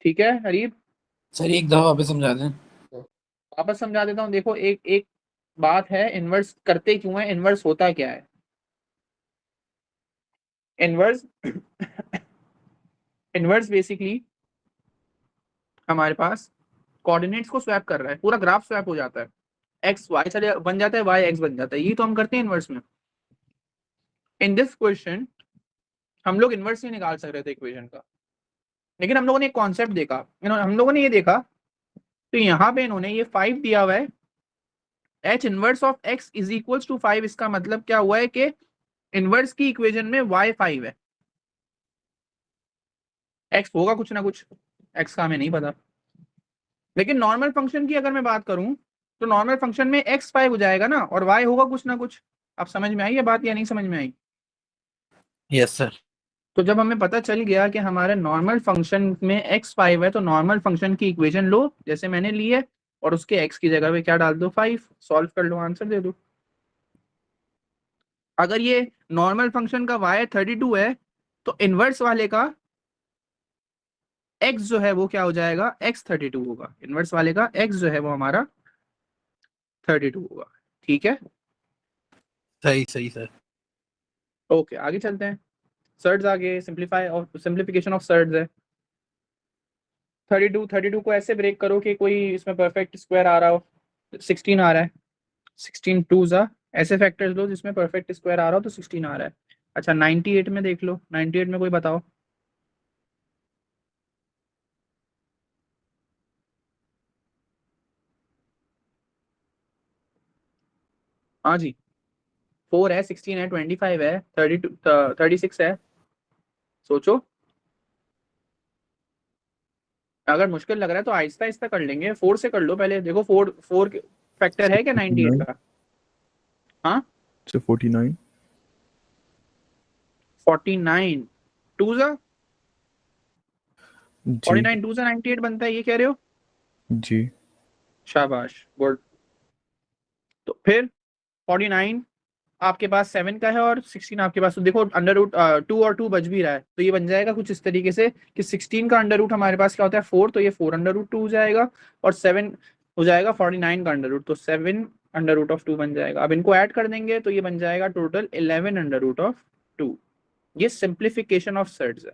ठीक है हरीब, सर एक दफा वापस समझा दें। वापस समझा देता हूँ। देखो एक एक बात है, इनवर्स करते क्यों है, इनवर्स होता क्या है? इनवर्स इनवर्स बेसिकली हमारे पास कोऑर्डिनेट्स को स्वैप कर रहा है, पूरा ग्राफ स्वैप हो जाता है, एक्स वाई चले बन जाता है, वाई एक्स बन जाता है, ये तो हम करते हैं इनवर्स में। इन दिस क्वेश्चन हम लोग इनवर्स नहीं निकाल सक रहे थे इक्वेशन का, लेकिन हम लोगों ने एक कॉन्सेप्ट देखा, हम लोगों ने ये देखा, तो यहाँ पे इन्होंने ये 5 दिया हुआ है, h inverse of x is equals to 5। इसका मतलब क्या हुआ है कि इनवर्स की इक्वेशन में y 5 है, x होगा कुछ ना कुछ, x का हमें नहीं पता। लेकिन नॉर्मल फंक्शन की अगर मैं बात करूं तो नॉर्मल फंक्शन में x 5 हो जाएगा ना, और y होगा कुछ ना कुछ। आप समझ में आई ये बात या नहीं समझ में आई? Yes sir. तो जब हमें पता चल गया कि हमारे नॉर्मल फंक्शन में x 5 है, तो नॉर्मल फंक्शन की इक्वेशन लो जैसे मैंने ली है, और उसके x की जगह पे क्या डाल दो? 5, सॉल्व कर लो, आंसर दे दो। अगर ये नॉर्मल फंक्शन का y 32 है, तो इनवर्स वाले का x जो है वो क्या हो जाएगा? x 32 होगा। इनवर्स वाले का x जो है वो हमारा 32 होगा। ठीक है, सही सही सर। ओके आगे चलते हैं। सर्ड्स आगे सिंप्लीफाई और सिंप्लीफिकेशन ऑफ सर्ड्स है। 32 को ऐसे ब्रेक करो कि कोई इसमें परफेक्ट स्क्वायर आ रहा हो। 16 आ रहा है, 16 टू जा, ऐसे फैक्टर्स लो जिसमें परफेक्ट स्क्वायर आ रहा हो, तो 16 आ रहा है। अच्छा 98 में देख लो, 98 में कोई बताओ। हाँ जी, 4 है, 16 है, 25 है, 32 36 है। सोचो, अगर मुश्किल लग रहा है तो आहिस्ता आहिस्ता कर लेंगे, 4 से कर लो पहले। देखो 4 फैक्टर है क्या 98 का? हाँ So 49. 49 टू जा, जी 49 टू जा 98 बनता है, ये कह रहे हो? जी शाबाश, गुड। तो फिर 49 आपके पास 7 का है और 16 आपके पास, तो देखो अंडर रूट 2 और 2 बच भी रहा है, तो ये बन जाएगा कुछ इस तरीके से कि 16 का अंडर रूट हमारे पास क्या होता है? 4, तो ये 4 अंडर रूट 2 हो जाएगा, और 7 हो जाएगा 49 का अंडर रूट, तो 7 अंडर रूट ऑफ 2 बन जाएगा। अब इनको ऐड कर देंगे तो ये बन जाएगा टोटल 11 अंडर रूट ऑफ 2। ये सिंप्लीफिकेशन ऑफ सर्ड्स है।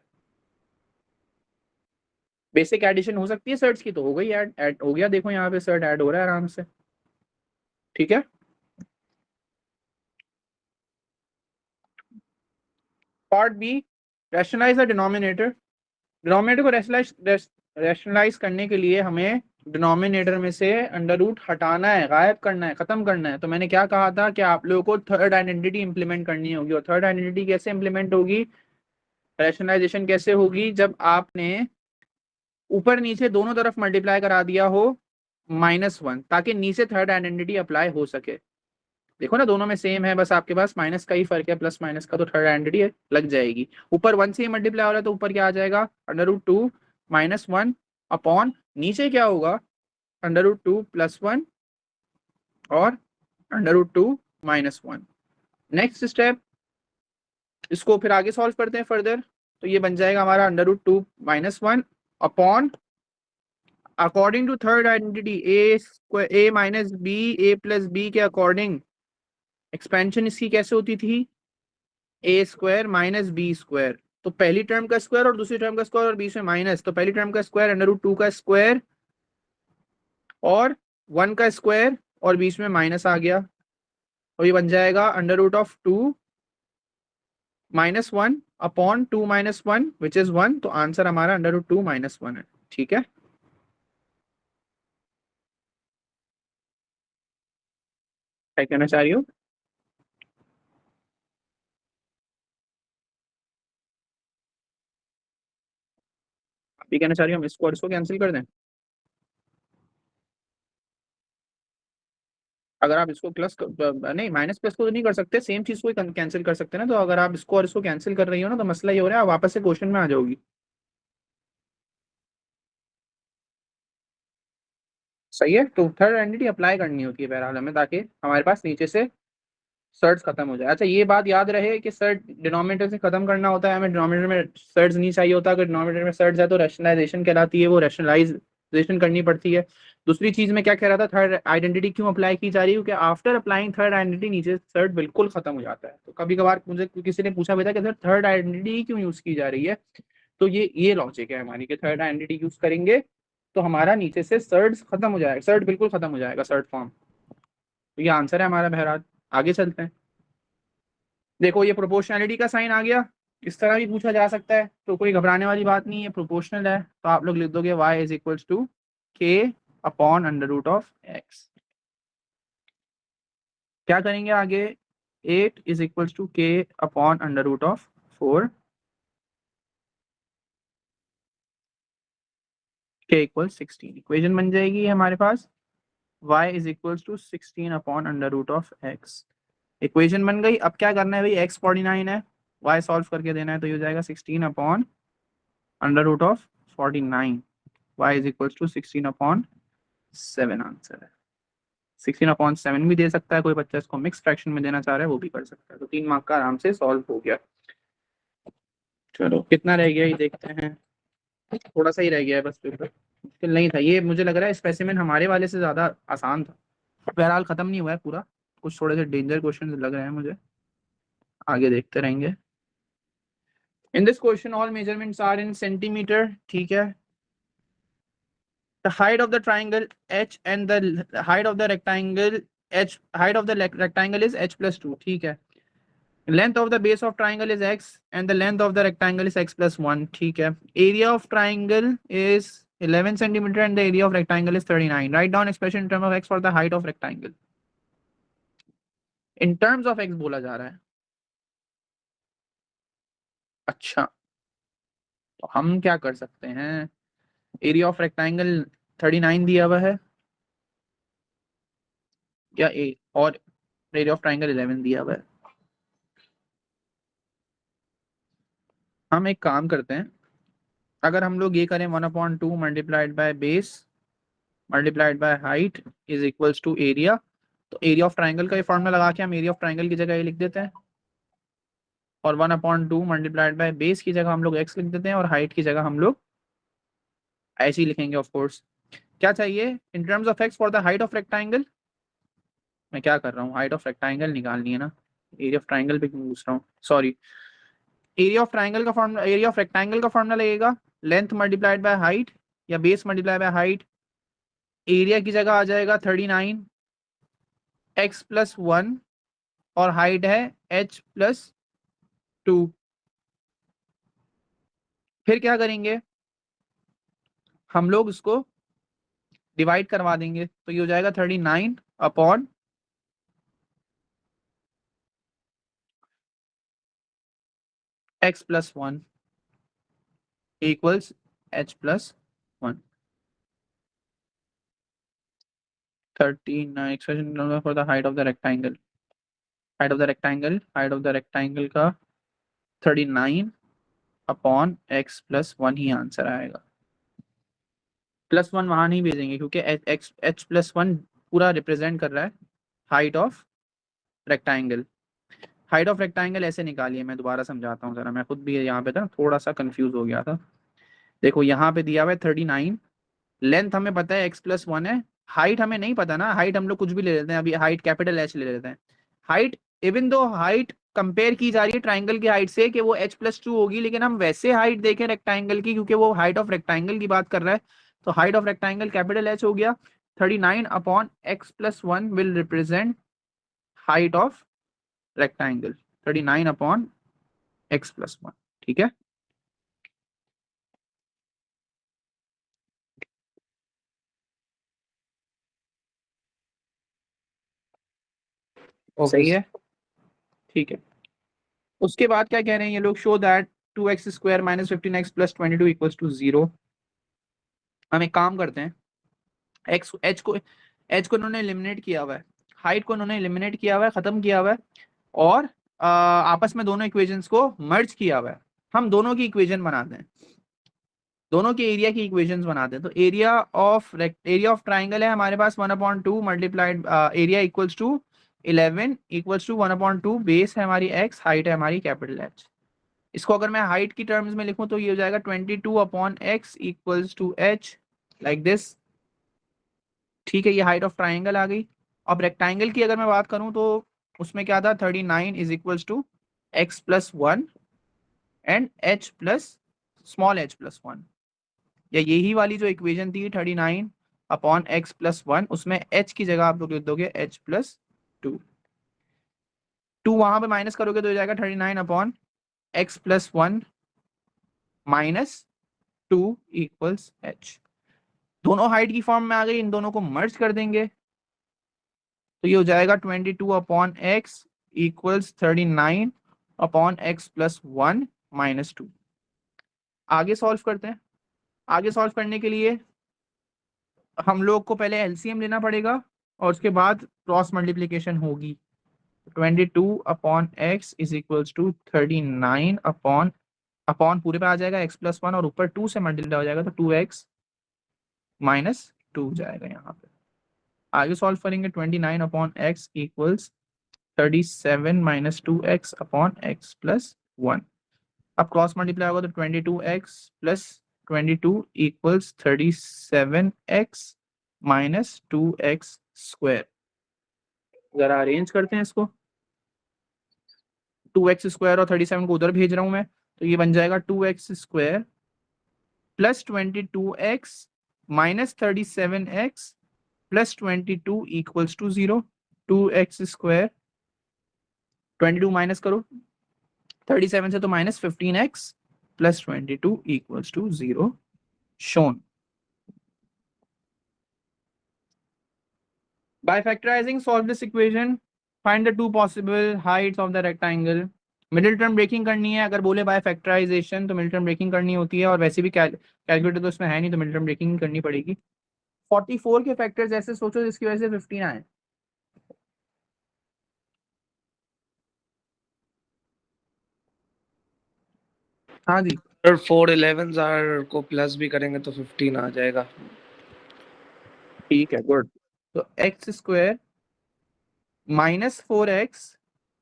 बेसिक एडिशन हो सकती है सर्ड्स की, तो हो गई, ऐड हो गया, देखो यहाँ पे सर्ड ऐड हो रहा है आराम से। ठीक है, part B, rationalise the denominator. Denominator को रैशनलाइज करने के लिए हमें डिनोमिनेटर में से अंडर रूट हटाना है, गायब करना है, खत्म करना है। तो मैंने क्या कहा था कि आप लोगों को थर्ड आइडेंटिटी इंप्लीमेंट करनी होगी, और थर्ड आइडेंटिटी कैसे इंप्लीमेंट होगी, रैशनलाइजेशन कैसे होगी? जब आपने ऊपर नीचे दोनों तरफ मल्टीप्लाई करा दिया हो -1, ताकि नीचे थर्ड आइडेंटिटी अप्लाई हो सके। देखो ना दोनों में सेम है, बस आपके पास माइनस का ही फर्क है, प्लस माइनस का, तो थर्ड आइडेंटिटी लग जाएगी। ऊपर 1 से ही मल्टीप्लाई हो रहा है तो ऊपर क्या आ जाएगा? अंडर रूट 2 -1 अपॉन, नीचे क्या होगा? √2 + 1 और √2 - 1। नेक्स्ट स्टेप, इसको फिर आगे सॉल्व करते हैं फर्दर। तो ये बन जाएगा हमारा √2 - 1 upon, according to third identity a minus b a plus b के अकॉर्डिंग एक्सपेंशन इसकी कैसे होती थी, a² माइनस b²। तो पहली टर्म का स्क्वायर और दूसरी टर्म का स्क्वायर और बीच में माइनस, तो पहली टर्म का स्क्वायर √2 का स्क्वायर और 1 का स्क्वायर और बीच में माइनस आ गया, तो ये बन जाएगा √2 - 1 अपॉन 2 - 1 विच इज 1। तो आंसर हमारा √2 - 1 है। ठीक है, क्या कहना चाह रही हो? आप ये कहना चाह रही हो हम इसको और इसको कैंसिल कर दें? अगर आप इसको प्लस नहीं, माइनस प्लस को तो नहीं कर सकते, सेम चीज को ही कैंसिल कर सकते हैं ना। तो अगर आप इसको और इसको कैंसिल कर रही हो ना, तो मसला ये हो रहा है आप वापस से क्वेश्चन में आ जाओगी। सही है, तो थर्ड आइडेंटिटी अप्लाई करनी होती है बहरहाल हमें, ताकि हमारे पास नीचे से सर्ड्स खत्म हो जाए। अच्छा, ये बात याद रहे कि सर्ड डिनोमिनेटर से खत्म करना होता है, हमें डिनोमिनेटर में सर्ड्स नहीं चाहिए होता। अगर डिनोमिनेटर में सर्ड्स है तो रैशनलाइजेशन कहलाती है, वो रैशनलाइजेशन करनी पड़ती है। दूसरी चीज में क्या कह रहा था, थर्ड आइडेंटिटी क्यों अप्लाई की जा रही है, क्योंकि आफ्टर अप्लाइंग थर्ड आइडेंटिटी नीचे सर्ड बिल्कुल खत्म हो जाता है। तो कभी कभार मुझे किसी ने पूछा भी था कि सर थर्ड आइडेंटिटी क्यों यूज की जा रही है, तो ये लॉजिक है हमारी कि थर्ड आइडेंटिटी यूज करेंगे तो हमारा नीचे से सर्ड्स खत्म हो जाएगा, सर्ड बिल्कुल खत्म हो जाएगा, सर्ड फॉर्म। तो ये आंसर है हमारा बहरहाल। आगे चलते हैं। देखो ये प्रोपोर्शनैलिटी का साइन आ गया, इस तरह भी पूछा जा सकता है, तो कोई घबराने वाली बात नहीं है। प्रोपोर्शनल है तो आप लोग लिख दोगे y = k अपॉन √x। क्या करेंगे आगे, 8 = k अपॉन √4, k = 16। इक्वेशन बन जाएगी हमारे पास y = 16 अपॉन √x। इक्वेशन बन गई। अब क्या करना है भाई, x 49 है, y सॉल्व करके देना है, तो ये हो जाएगा 16 अपॉन √49। y = 16 अपॉन 7 आंसर है। 16 अपॉन 7 भी दे सकता है कोई बच्चा, इसको मिक्स फ्रैक्शन में देना चाह रहा है वो भी कर सकता है। तो 3 मार्क का आराम से सॉल्व हो गया। चलो कितना रह गया ये देखते हैं, थोड़ा सा ही रह गया है बस, पेपर मुश्किल नहीं था ये, मुझे लग रहा है स्पेसिमेन हमारे वाले से ज्यादा आसान था। बहरहाल खत्म नहीं हुआ है पूरा, कुछ थोड़े से डेंजर क्वेश्चन लग रहे हैं मुझे, आगे देखते रहेंगे। In this question all measurements are in centimetre. ठीक है, the height of the triangle h and the height of the rectangle rectangle is h plus 2। ठीक है, length of the base of triangle is x and the length of the rectangle is x plus 1। ठीक है, area of triangle is 11 centimeter and the area of rectangle is 39। write down expression in terms of x for the height of rectangle। in terms of x बोला जा रहा है। अच्छा, तो हम क्या कर सकते हैं, एरिया ऑफ रेक्टेंगल 39 दिया हुआ है या ए, और एरिया ऑफ ट्राइंगल 11 दिया हुआ है। हम एक काम करते हैं, अगर हम लोग ये करें 1/2 multiplied by base multiplied by height is equals to area, तो एरिया ऑफ ट्राइंगल का ये फॉर्मूला लगा के हम एरिया ऑफ ट्राइंगल की जगह ये लिख देते हैं, और 1/2 मल्टीप्लाइड बाय बेस की जगह हम लोग x लिख देते हैं, और हाइट की जगह हम लोग ऐसे ही लिखेंगे ऑफ कोर्स। क्या चाहिए in terms of x for the height of rectangle, मैं क्या कर रहा हूँ, हाइट ऑफ रेक्टेंगल निकालनी है ना, एरिया ऑफ ट्राइंगल पे क्यों पूछ रहा हूँ, सॉरी। एरिया ऑफ ट्राइंगल का फॉर्मूला, एरिया ऑफ रेक्टेंगल का फॉर्मूला लगेगा लेंथ मल्टीप्लाइड बाय हाइट या base multiply by height. Area की जगह आ जाएगा 39 x प्लस 1 और हाइट है h प्लस 2। फिर क्या करेंगे, हम लोग इसको डिवाइड करवा देंगे, तो ये हो जाएगा 39 upon x plus 1 equals h plus 1। 39 expression for the height of the rectangle, height of the rectangle, height of the rectangle का 39 अपॉन x प्लस 1 ही आंसर आएगा। +1 वहां नहीं भेजेंगे क्योंकि h+1 पूरा रिप्रेजेंट कर रहा है height of rectangle. Height of rectangle ऐसे निकालिए, मैं दोबारा समझाता हूँ जरा, मैं खुद भी यहाँ पे था थोड़ा सा कंफ्यूज हो गया था। देखो यहाँ पे दिया हुआ है 39, लेंथ हमें पता है x+1 है, हाइट हमें नहीं पता ना, हाइट हम लोग कुछ भी ले लेते हैं, अभी हाइट कैपिटल H ले लेते हैं। Height even though height compare की जा रही है ट्राइंगल की हाइट से कि वो h+2 होगी, लेकिन हम वैसे हाइट देखें रेक्टेंगल की क्योंकि वो हाइट ऑफ रेक्टेंगल की बात कर रहा है, तो height of rectangle capital H हो गया। 39 upon x+1 will represent height of rectangle, 39 upon x+1। ठीक है, ओके सही है, ठीक है। उसके बाद क्या कह रहे हैं ये लोग, show that 2x² minus 15x plus 22 equals to 0। हम एक काम करते हैं, एच को उन्होंने एलिमिनेट किया हुआ है, हाइट को उन्होंने एलिमिनेट किया हुआ है, खत्म किया हुआ है, और आपस में दोनों इक्वेशंस को मर्ज किया हुआ है। हम दोनों की इक्वेशन बनाते हैं, दोनों के एरिया की इक्वेशंस बनाते हैं। तो एरिया ऑफ ट्राइंगल है हमारे पास 1/2 multiplied area equals to 11 equals to 1/2, base है हमारी x, हाइट है हमारी कैपिटल H। इसको अगर मैं हाइट की टर्म्स में लिखूं तो ये हो जाएगा 22 upon x equals to h, like this. ठीक है, ये हाइट ऑफ ट्राइंगल आ गई। अब रेक्टेंगल की अगर मैं बात करूं तो उसमें क्या था, 39 is equals to x+1 and h plus small h+1, या यही वाली जो इक्वेशन थी 39 अपॉन x+1, उसमें h की जगह आप लोग लिख दोगे h+2। 2 वहां पे माइनस करोगे तो हो जाएगा 39 upon x+1 minus 2 equals h। दोनों हाइट की फॉर्म में आ गई, इन दोनों को मर्ज कर देंगे तो ये हो जाएगा 22 upon x equals 39 upon x+1 minus 2। आगे सॉल्व करते हैं। आगे सॉल्व करने के लिए हम लोग को पहले एलसीएम लेना पड़ेगा और उसके बाद क्रॉस मल्टीप्लीकेशन होगी। 22 upon x is equals to 39 upon पूरे पे आ जाएगा x+1 और ऊपर 2 से मल्टीप्लाई हो जाएगा तो 2x माइनस 2 जाएगा यहाँ पे। आगे सॉल्व करेंगे 29 upon x equals 37 minus 2x upon x+1। अब क्रॉस मल्टीप्लाई होगा तो 22x plus 22 equals 37x minus 2x square. जरा अरेंज करते हैं इसको, 2x स्क्वायर और 37 को उधर भेज रहा हूं मैं, तो ये बन जाएगा 2x square plus 22x minus 37x plus 22 equals to 0। 2x square 22 minus करो 37 से तो minus 15x plus 22 equals to 0 shown. By factorizing, solve this equation. Find the two possible heights of the rectangle. Middle term breaking करनी है, अगर बोले by factorization तो middle term breaking करनी होती है, और वैसे भी कैलकुलेटर तो इसमें है नहीं तो मिडिल टर्म ब्रेकिंग करनी पड़ेगी। 44 के फैक्टर्स ऐसे सोचो जिसकी वजह से 15 आए। हाँ जी, सर 4 11s को प्लस भी करेंगे तो 15 आ जाएगा। ठीक है, गुड। तो x square minus 4x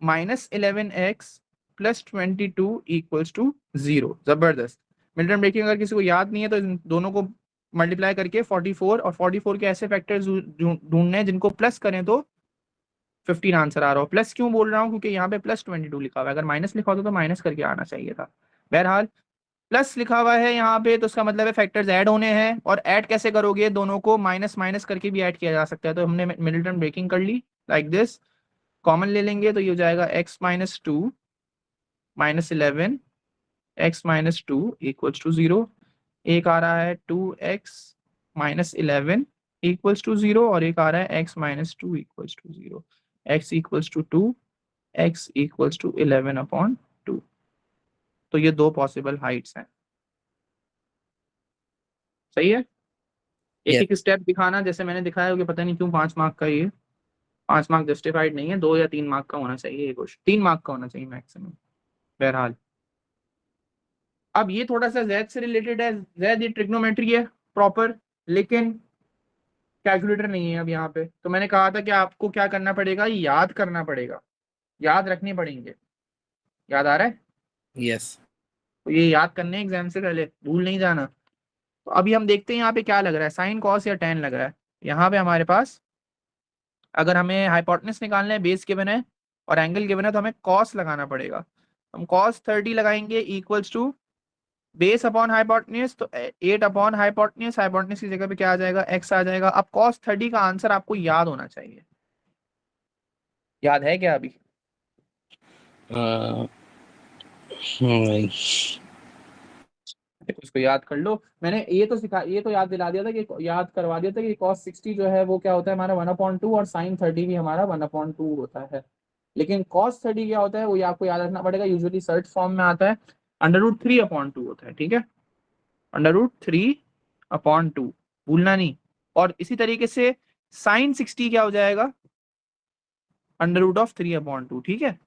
minus 11x plus 22 equals to 0। जबरदस्त। मिड टर्म ब्रेकिंग अगर किसी को याद नहीं है तो इन दोनों को मल्टीप्लाई करके 44 और 44 के ऐसे फैक्टर्स ढूंढने हैं जिनको प्लस करें तो 15 आंसर आ रहा हो। प्लस क्यों बोल रहा हूँ, क्योंकि यहाँ पे प्लस 22 लिखा हुआ है, अगर माइनस लिखा होता तो माइनस करके आना चाहिए था। बहरहाल प्लस लिखा हुआ है यहाँ पे तो उसका मतलब है फैक्टर्स ऐड होने हैं, और ऐड कैसे करोगे, दोनों को माइनस माइनस करके भी ऐड किया जा सकता है। तो हमने मिडिल टर्म ब्रेकिंग कर ली लाइक दिस, कॉमन ले लेंगे तो ये हो जाएगा x minus 2 minus 11 x minus 2 equals to 0। एक आ रहा है 2x माइनस 11 इक्वल्स टू 0 और एक आ रहा है x minus 2 equals to 0। x equals to 2, x equals to 11 upon 2। तो ये दो पॉसिबल हाइट्स हैं। सही है, एक एक स्टेप दिखाना जैसे मैंने दिखाया होगा। पता नहीं क्यों 5 मार्क का ये 5 मार्क जस्टिफाइड नहीं है, 2 या 3 मार्क का होना चाहिए ये क्वेश्चन, 3 मार्क का होना चाहिए मैक्सिमम। बहरहाल अब ये थोड़ा सा z से रिलेटेड है, z ये ट्रिग्नोमेट्री है प्रॉपर, लेकिन कैलकुलेटर नहीं है अब यहाँ पे। तो मैंने कहा था कि आपको क्या करना पड़ेगा, याद करना पड़ेगा, याद रखने पड़ेंगे। याद आ रहा है? यस। तो ये याद करने एग्जाम से पहले, भूल नहीं जाना। तो अभी हम देखते हैं यहाँ पे क्या लग रहा है, साइन कॉस या टेन लग रहा है। यहाँ पे हमारे पास अगर हमें हाइपोटेनस निकालना है, बेस गिवन है और एंगल गिवन है, तो हमें कॉस लगाना पड़ेगा। हम कॉस 30 लगाएंगे equals to base upon hypotenuse, तो 8 अपॉन हाइपोटेन्यूज, हाइपोटेन्यूज की जगह पे क्या आ जाएगा, x आ जाएगा। अब cos 30 का आंसर आपको याद होना चाहिए। याद है क्या अभी? नहीं। उसको याद कर लो। मैंने ये तो ये तो याद दिला दिया था कि, याद करवा दिया था कि cos 60 जो है वो क्या होता है हमारा 1/2 और sin 30 भी हमारा 1/2 होता है। लेकिन cos 30 क्या होता है वो ये आपको याद रखना पड़ेगा, यूजुअली सर्च फॉर्म में आता है, √3/2 होता है। ठीक है, √3/2, भूलना नहीं। और इसी तरीके से sin 60 क्या हो जाएगा, √3/2। ठीक है,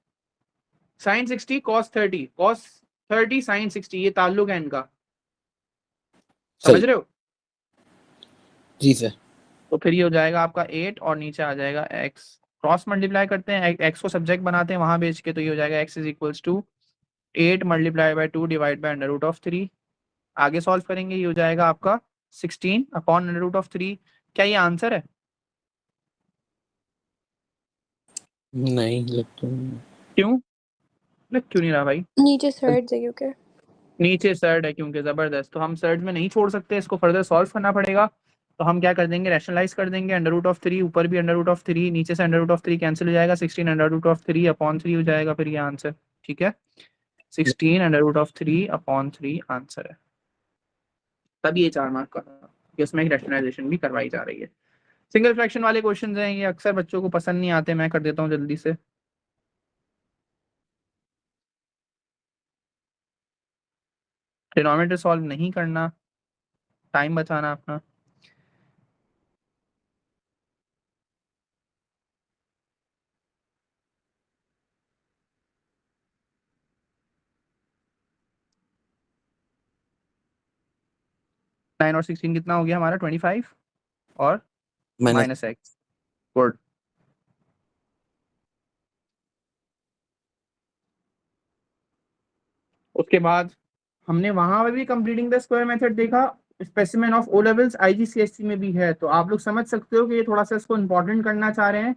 sin 60 cos 30, cos 30 sin 60, ये ताल्लुक है इनका, समझ सही। रहे हो? जी सर। तो फिर ये हो जाएगा आपका 8 और नीचे आ जाएगा x, क्रॉस मल्टीप्लाई करते हैं, x को सब्जेक्ट बनाते हैं वहां बेच के, तो ये हो जाएगा x is equals to 8 multiply by 2 divide by √3। आगे सॉल्व करेंगे, ये हो जाएगा आपका 16 अपॉन √3। क्या ये आंसर है? नहीं लगता। क्यों लग क्यों नहीं रहा भाई? नीचे सर्च है क्योंकि नीचे सर्ड है क्योंकि, जबरदस्त। तो हम सर्ड में नहीं छोड़ सकते, इसको फर्दर सॉल्व करना पड़ेगा। तो हम क्या कर देंगे, रैशनलाइज कर देंगे, √3, ऊपर भी √3, नीचे से √3 कैंसिल हो जाएगा, 16 √3/3 हो जाएगा फिर ये आंसर। ठीक है, 16 √3/3 आंसर है। तब ये 4 मार्क का था कि उसमें एक रैशनलाइजेशन भी करवाई जा रही है। सिंगल फ्रैक्शन वाले क्वेश्चन हैं ये, अक्सर बच्चों को पसंद नहीं आते, मैं कर देता हूँ जल्दी से। डिनोमिनेटर सॉल्व नहीं करना, टाइम बचाना अपना। नाइन और 16 कितना हो गया हमारा, 25 और माइनस। -x। गुड। उसके बाद हमने वहां पे भी कंप्लीटिंग द स्क्वायर मेथड देखा, specimen of O levels IGCSE में भी है। तो आप लोग समझ सकते हो कि ये थोड़ा सा इसको इंपॉर्टेंट करना चाह रहे हैं।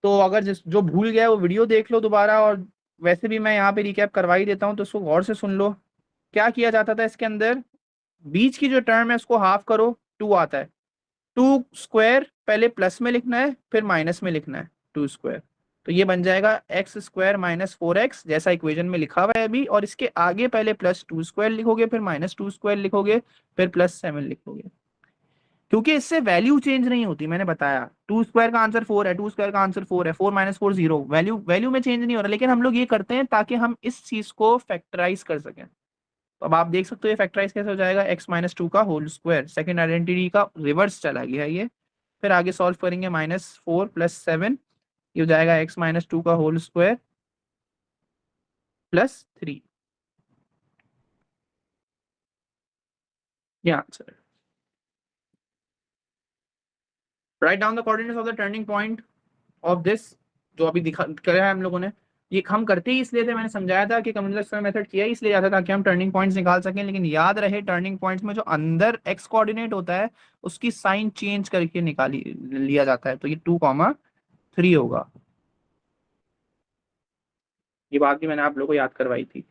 तो अगर जिस जो भूल गया है वो वीडियो देख लो दोबारा, और वैसे भी मैं यहाँ पे रिकैप करवा ही देता हूँ, तो उसको गौर से सुन लो। क्या किया जाता था इसके अंदर, बीच की जो टर्म है उसको हाफ करो, 2 आता है, 2 स्क्वायर पहले प्लस में लिखना है फिर माइनस में लिखना है, 2 स्क्वायर। तो ये बन जाएगा x² - 4x, जैसा इक्वेशन में लिखा हुआ है अभी। और इसके आगे पहले +2 स्क्वायर लिखोगे, फिर -2 स्क्वायर लिखोगे, फिर +7 लिखोगे, क्योंकि इससे वैल्यू चेंज नहीं होती। मैंने बताया 2 स्क्वायर का आंसर 4 है, 2 स्क्वायर का आंसर 4 है, 4 - 4 0, वैल्यू में चेंज नहीं हो रहा। लेकिन हम लोग ये करते हैं ताकि हम इस चीज को फैक्टराइज कर सकें। तो अब आप देख सकते हो ये फैक्टराइज कैसे हो जाएगा, x - 2 का होल स्क्वायर, सेकंड आइडेंटिटी का रिवर्स चला गया ये। फिर आगे सॉल्व करेंगे, -4 + 7, ये हो जाएगा x - 2 का होल स्क्वायर +3। ये आंसर है। Write down the coordinates of the turning point of this, जो अभी दिखा करा है हम लोगों ने। ये हम करते ही इसलिए थे, मैंने समझाया था कि कम्युनिकेशन स्क्वायर मेथड किया ही इसलिए जाता था ताकि हम टर्निंग पॉइंट्स निकाल सकें। लेकिन याद रहे, टर्निंग पॉइंट्स में जो अंदर x कोऑर्डिनेट होता है उसकी साइन चेंज करके निकाली लिया जाता है। तो ये 2,3 होगा। ये बात भी मैंने आप लोगों को याद करवाई थी।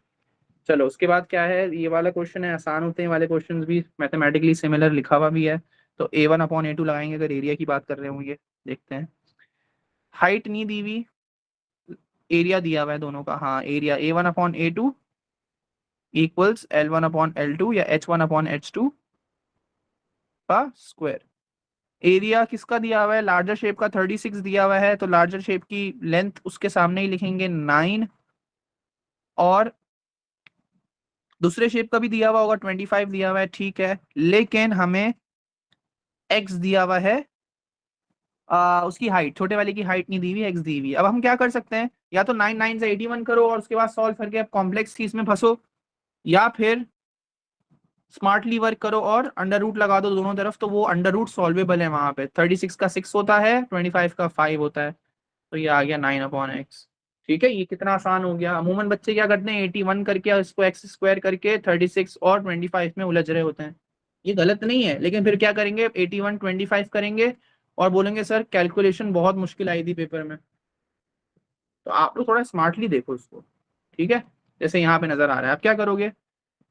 चलो उसके बाद क्या है, ये वाला क्वेश्चन है, आसान होते हैं वाले क्वेश्चन भी, मैथमेटिकली सिमिलर लिखा हुआ भी है। तो A1/A2 लगाएंगे अगर एरिया की बात कर रहे होंगे। देखते हैं, हाइट नहीं दी हुई, एरिया दिया हुआ है दोनों का। हाँ, एरिया A1/A2 इक्वल्स L1/L2 या H1/H2 का स्क्वायर। एरिया किसका दिया हुआ है, लार्जर शेप का 36 दिया हुआ है, तो लार्जर शेप की लेंथ उसके सामने ही लिखेंगे 9, और दूसरे शेप का भी दिया हुआ होगा 25 दिया हुआ है, ठीक है। लेकिन हमें x दिया हुआ है, उसकी हाइट, छोटे वाले की हाइट नहीं दी हुई, x दी हुई। अब हम क्या कर सकते हैं, या तो 9 9 से 81 करो और उसके बाद सॉल्व करके अब कॉम्प्लेक्स चीज में फंसो, या फिर स्मार्टली वर्क करो और अंडर रूट लगा दो दोनों तरफ, तो वो अंडर रूट सॉल्वेबल है वहां पे। 36 का 6 होता है, 25 का 5 होता है, तो ये आ गया 9/x। ठीक है, ये कितना आसान हो गया। अमूमन बच्चे क्या करते हैं, 81 करके इसको एक्स स्क्वायर करके 36 और 25 में उलझ रहे होते हैं। ये गलत नहीं है, लेकिन फिर क्या करेंगे, 81 25 करेंगे और बोलेंगे सर कैलकुलेशन बहुत मुश्किल आई थी पेपर में। तो आप लोग थोड़ा स्मार्टली देखो इसको। ठीक है, जैसे यहाँ पे नजर आ रहा है, आप क्या करोगे,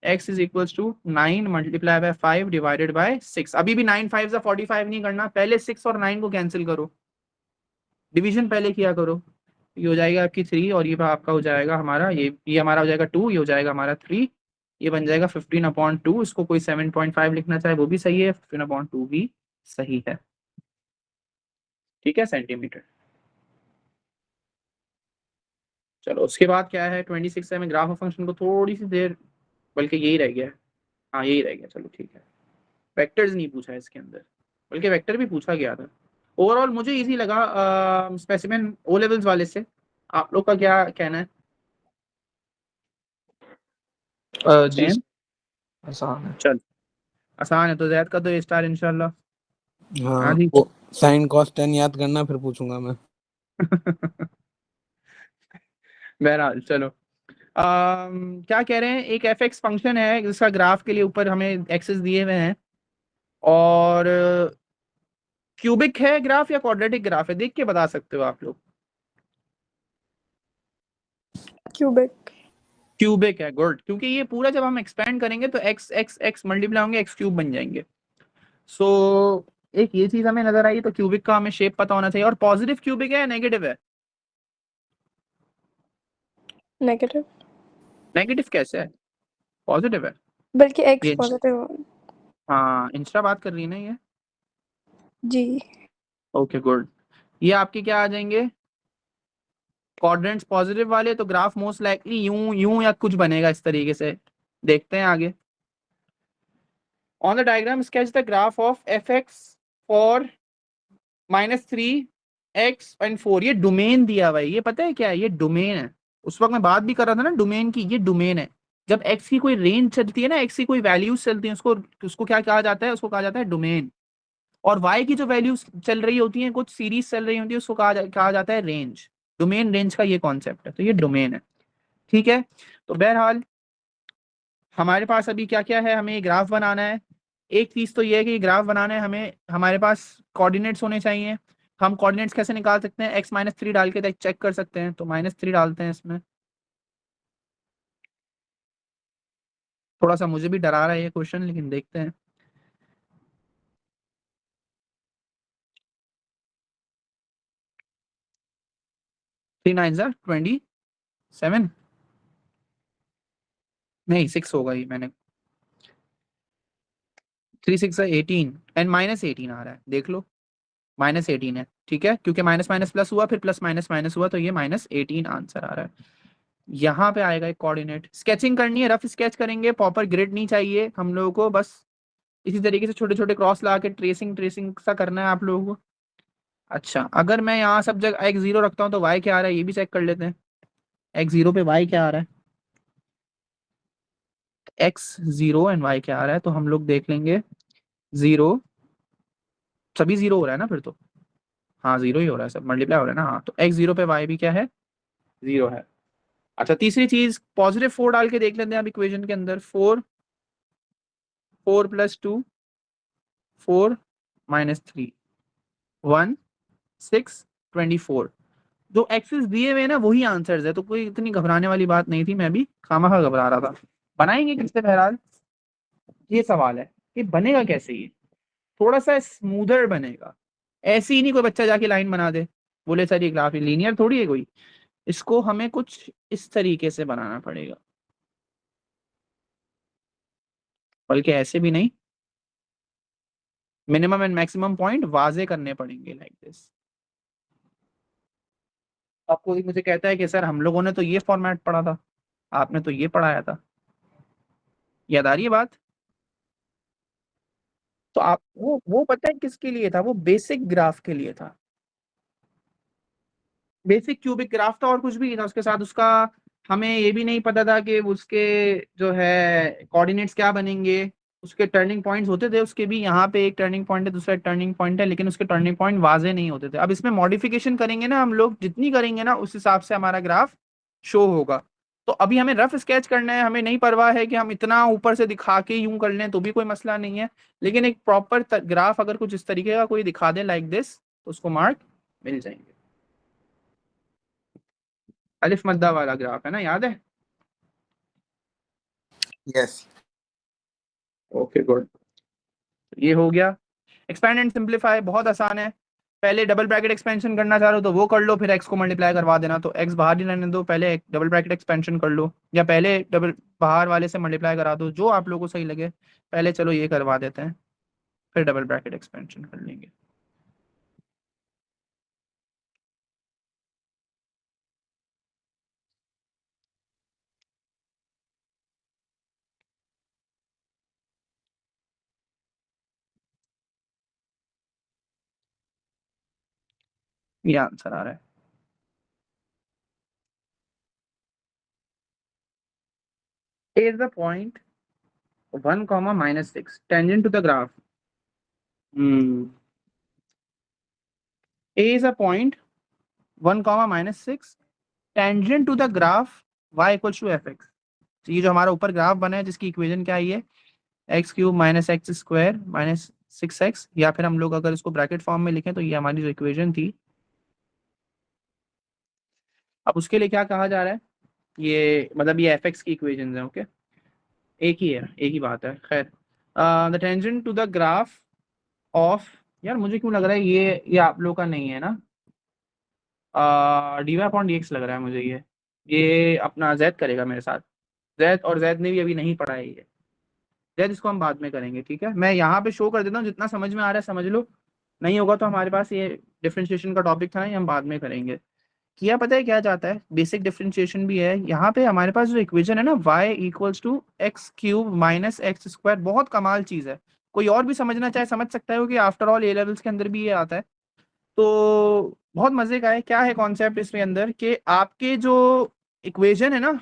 x is equal to 9 multiply by 5 divided by 6। अभी भी 9 5 से 45 नहीं करना, पहले 6 और 9 को कैंसिल करो, डिवीजन पहले किया करो। ये हो जाएगा आपकी 3 और ये आपका हो जाएगा हमारा, ये हमारा हो जाएगा 2, ये हो जाएगा हमारा 3, ये बन जाएगा 15/2। इसको कोई 7.5 लिखना चाहे वो भी सही है, 15/2 भी सही है। ठीक है, सेंटीमीटर। चलो उसके बाद क्या है, 26 है, मैं ग्राफ ऑफ फंक्शन को थोड़ी सी देर, बल्कि यही रह गया है, हाँ यही रह गया, चलो ठीक है। वेक्टर्स नहीं पूछा है इसके अंदर, बल्कि वेक्टर भी पूछा गया था। ओवरऑल मुझे इजी लगा स्पेसिमेन ओ लेवल्स वाले से। आप लोग का क्या कहना है? जी सेम, आसान है। चल आसान है तो जैद का तो ए स्टार इंशाल्लाह। हाँ हाँ, जी। वो साइन कॉस टेन याद करना, फिर पूछूंगा मैं। बहरहाल चलो, क्या कह रहे हैं, एक एफ एक्स फंक्शन है जिसका ग्राफ के लिए ऊपर हमें एक्सेस दिए हुए हैं, और क्यूबिक है ग्राफ या क्वाड्रेटिक ग्राफ है, देख के बता सकते हो आप लोग। क्यूबिक। क्यूबिक है, गुड, क्योंकि ये पूरा जब हम एक्सपेंड करेंगे तो एक्स एक्स एक्स मल्टीप्लाई होंगे, एक्स क्यूब बन जाएंगे। सो एक ये चीज हमें नजर आई, तो क्यूबिक का हमें शेप पता होना चाहिए। और पॉजिटिव क्यूबिक है या नेगेटिव है? नेगेटिव। नेगेटिव कैसे है, पॉजिटिव है बल्कि एक्स ये। पॉजिटिव। हाँ इंस्टा बात कर रही है ना ये। जी। ओके गुड, ये आपके क्या आ जाएंगे, क्वाड्रेंट्स पॉजिटिव वाले, तो ग्राफ मोस्ट लाइकली यूं यूं या कुछ बनेगा इस तरीके से। देखते हैं आगे। On the diagram sketch the graph of F x for -3 x and 4। ये डोमेन दिया हुआ है, ये पता है क्या है, ये डोमेन है। उस वक्त मैं बात भी कर रहा था ना डोमेन की, ये डोमेन है। जब x की कोई रेंज चलती है ना, x की कोई वैल्यूज चलती है, उसको उसको क्या कहा जाता है, उसको कहा जाता है डोमेन। और y की जो वैल्यूज चल रही होती हैं, कुछ सीरीज चल रही होती है, उसको कहा जाता है रेंज। डोमेन रेंज का ये कॉन्सेप्ट है, तो ये डोमेन है। ठीक है, तो बहरहाल हमारे पास अभी क्या क्या है, हमें ये ग्राफ बनाना है। एक चीज तो ये है कि ग्राफ बनाना है हमें, हमारे पास कोऑर्डिनेट्स होने चाहिए। हम कोऑर्डिनेट्स कैसे निकाल सकते हैं, x-3 डाल के चेक कर सकते हैं, तो -3 डालते हैं इसमें। थोड़ा सा मुझे भी डरा रहा है ये क्वेश्चन, लेकिन देखते हैं। थ्री 9 27, नहीं 6 होगा ये, मैंने 3 6 18 एंड -18 आ रहा है, देख लो -18 है। ठीक है, क्योंकि माइनस माइनस प्लस हुआ, फिर प्लस माइनस माइनस हुआ, तो ये -18 आंसर आ रहा है। यहाँ पे आएगा एक कोऑर्डिनेट। स्केचिंग करनी है, रफ स्केच करेंगे, प्रॉपर ग्रिड नहीं चाहिए हम लोगों को, बस इसी तरीके से छोटे छोटे क्रॉस ला के ट्रेसिंग ट्रेसिंग सा करना है आप लोगों को। अच्छा, अगर मैं यहाँ सब जगह x0 रखता हूँ तो y क्या आ रहा है, ये भी चेक कर लेते हैं। x0 पे y क्या आ रहा है, x0 एंड y क्या आ रहा है, तो हम लोग देख लेंगे। 0, सभी 0 हो रहा है ना फिर तो, हाँ 0 ही हो रहा है, सब मल्टीप्लाई हो रहा है ना, हाँ तो x0 पे y भी क्या है, 0 है। अच्छा, तीसरी चीज +4 डाल के देख लेते हैं अब इक्वेशन के अंदर। 4 4 + 2 4 -3 1 6 24। जो एक्सेस दिए हुए ना वही आंसर्स है, तो कोई इतनी घबराने वाली बात नहीं थी, मैं भी खामखा घबरा रहा था। बनाएंगे किससे, बहरहाल ये सवाल है कि बनेगा कैसे ये, थोड़ा सा स्मूदर बनेगा। ऐसे ही नहीं कोई बच्चा जाके लाइन बना दे, बोले सर ये ग्राफ लीनियर थोड़ी है कोई, इसको हमें कुछ इस तरीके से बनाना पड़ेगा, बल्कि ऐसे भी नहीं, मिनिमम एंड मैक्सिमम पॉइंट वाजे करने पड़ेंगे लाइक दिस। अब कोई मुझे कहता है कि सर हम लोगों ने तो ये फॉर्मेट पढ़ा था, आपने तो ये पढ़ाया था, याद आ रही है बात? तो आप वो पता है किसके लिए था, वो बेसिक ग्राफ के लिए था, बेसिक क्यूबिक ग्राफ था और कुछ भी नहीं था उसके साथ। उसका हमें ये भी नहीं पता था कि उसके जो है कोऑर्डिनेट्स क्या बनेंगे, उसके टर्निंग पॉइंट्स होते थे, उसके भी यहाँ पे एक टर्निंग पॉइंट है, दूसरा टर्निंग पॉइंट है, लेकिन उसके टर्निंग पॉइंट वाजे नहीं होते थे। अब इसमें मॉडिफिकेशन करेंगे ना हम लोग, जितनी करेंगे ना उस हिसाब से हमारा ग्राफ शो होगा। तो अभी हमें रफ स्केच करना है, हमें नहीं परवाह है कि हम इतना ऊपर से दिखा के यूं कर लें तो भी कोई मसला नहीं है, लेकिन एक प्रॉपर ग्राफ अगर कुछ इस तरीके का कोई दिखा दे लाइक दिस, तो उसको मार्क मिल जाएंगे। अलिफ मद्दा वाला ग्राफ है ना, याद है? यस। ओके गुड, ये हो गया। एक्सपैंड एंड सिंप्लीफाई बहुत आसान है। पहले डबल ब्रैकेट एक्सपेंशन करना चाह रहे हो तो वो कर लो, फिर एक्स को मल्टीप्लाई करवा देना, तो एक्स बाहर ही रहने दो, पहले डबल ब्रैकेट एक्सपेंशन कर लो, या पहले डबल बाहर वाले से मल्टीप्लाई करा दो, जो आप लोगों को सही लगे। पहले चलो ये करवा देते हैं, फिर डबल ब्रैकेट एक्सपेंशन कर लेंगे। ये आंसर आ रहा है। A is the point 1, -6 tangent to the graph. A is a point 1, -6 tangent to the graph y equals to fx। तो ये जो हमारा ऊपर ग्राफ बना है जिसकी इक्वेशन क्या आई है, x³ - x² - 6x, या फिर हम लोग अगर इसको ब्रैकेट फॉर्म में लिखें तो ये हमारी जो इक्वेशन थी। अब उसके लिए क्या कहा जा रहा है, ये मतलब ये fx की इक्वेशन है, ओके, एक ही है, एक ही बात है। खैर, the tangent to the graph of, यार मुझे क्यों लग रहा है ये आप लोग का नहीं है ना, dy/dx लग रहा है मुझे, ये अपना जैद करेगा मेरे साथ। जैद और जैद ने भी अभी नहीं पढ़ा है ये, जैद इसको हम बाद में करेंगे, ठीक है। मैं यहाँ पे शो कर देता हूँ, जितना समझ में आ रहा है समझ लो, नहीं होगा तो हमारे पास ये डिफरेंशिएशन का टॉपिक था ना, ये हम बाद में करेंगे। किया पता है क्या जाता है, बेसिक डिफरेंशिएशन भी है यहाँ पे। हमारे पास जो इक्वेशन है ना, y = x³ - x², बहुत कमाल चीज है। कोई और भी समझना चाहे समझ सकता है, क्योंकि आफ्टर ऑल ए लेवल्स के अंदर भी ये आता है। तो बहुत मजे का है। क्या है कॉन्सेप्ट इसके अंदर, कि आपके जो इक्वेशन है ना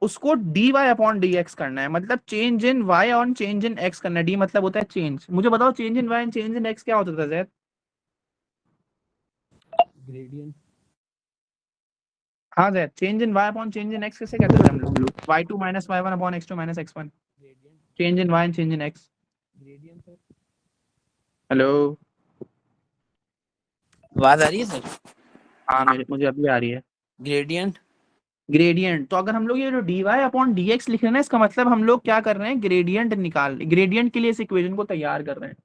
उसको dy/dx करना है, मतलब चेंज इन y और चेंज इन x करना है। डी मतलब होता है चेंज। मुझे बताओ change in y and change in x क्या होता था जैद? ग्रेडियंट। हाँ Zaid, change in y upon change in x कैसे कहते थे हम लोग? y2 - y1 upon x2 - x1। Change in y and change in x। Gradient sir. Hello, आवाज आ रही है सर? हाँ मुझे अभी आ रही है। ग्रेडियंट। ग्रेडियंट, तो अगर हम लोग ये जो dy/dx लिख रहे हैं ना, इसका मतलब हम लोग क्या कर रहे हैं, ग्रेडियंट निकाल, ग्रेडियंट के लिए इस इक्वेशन को तैयार कर रहे हैं।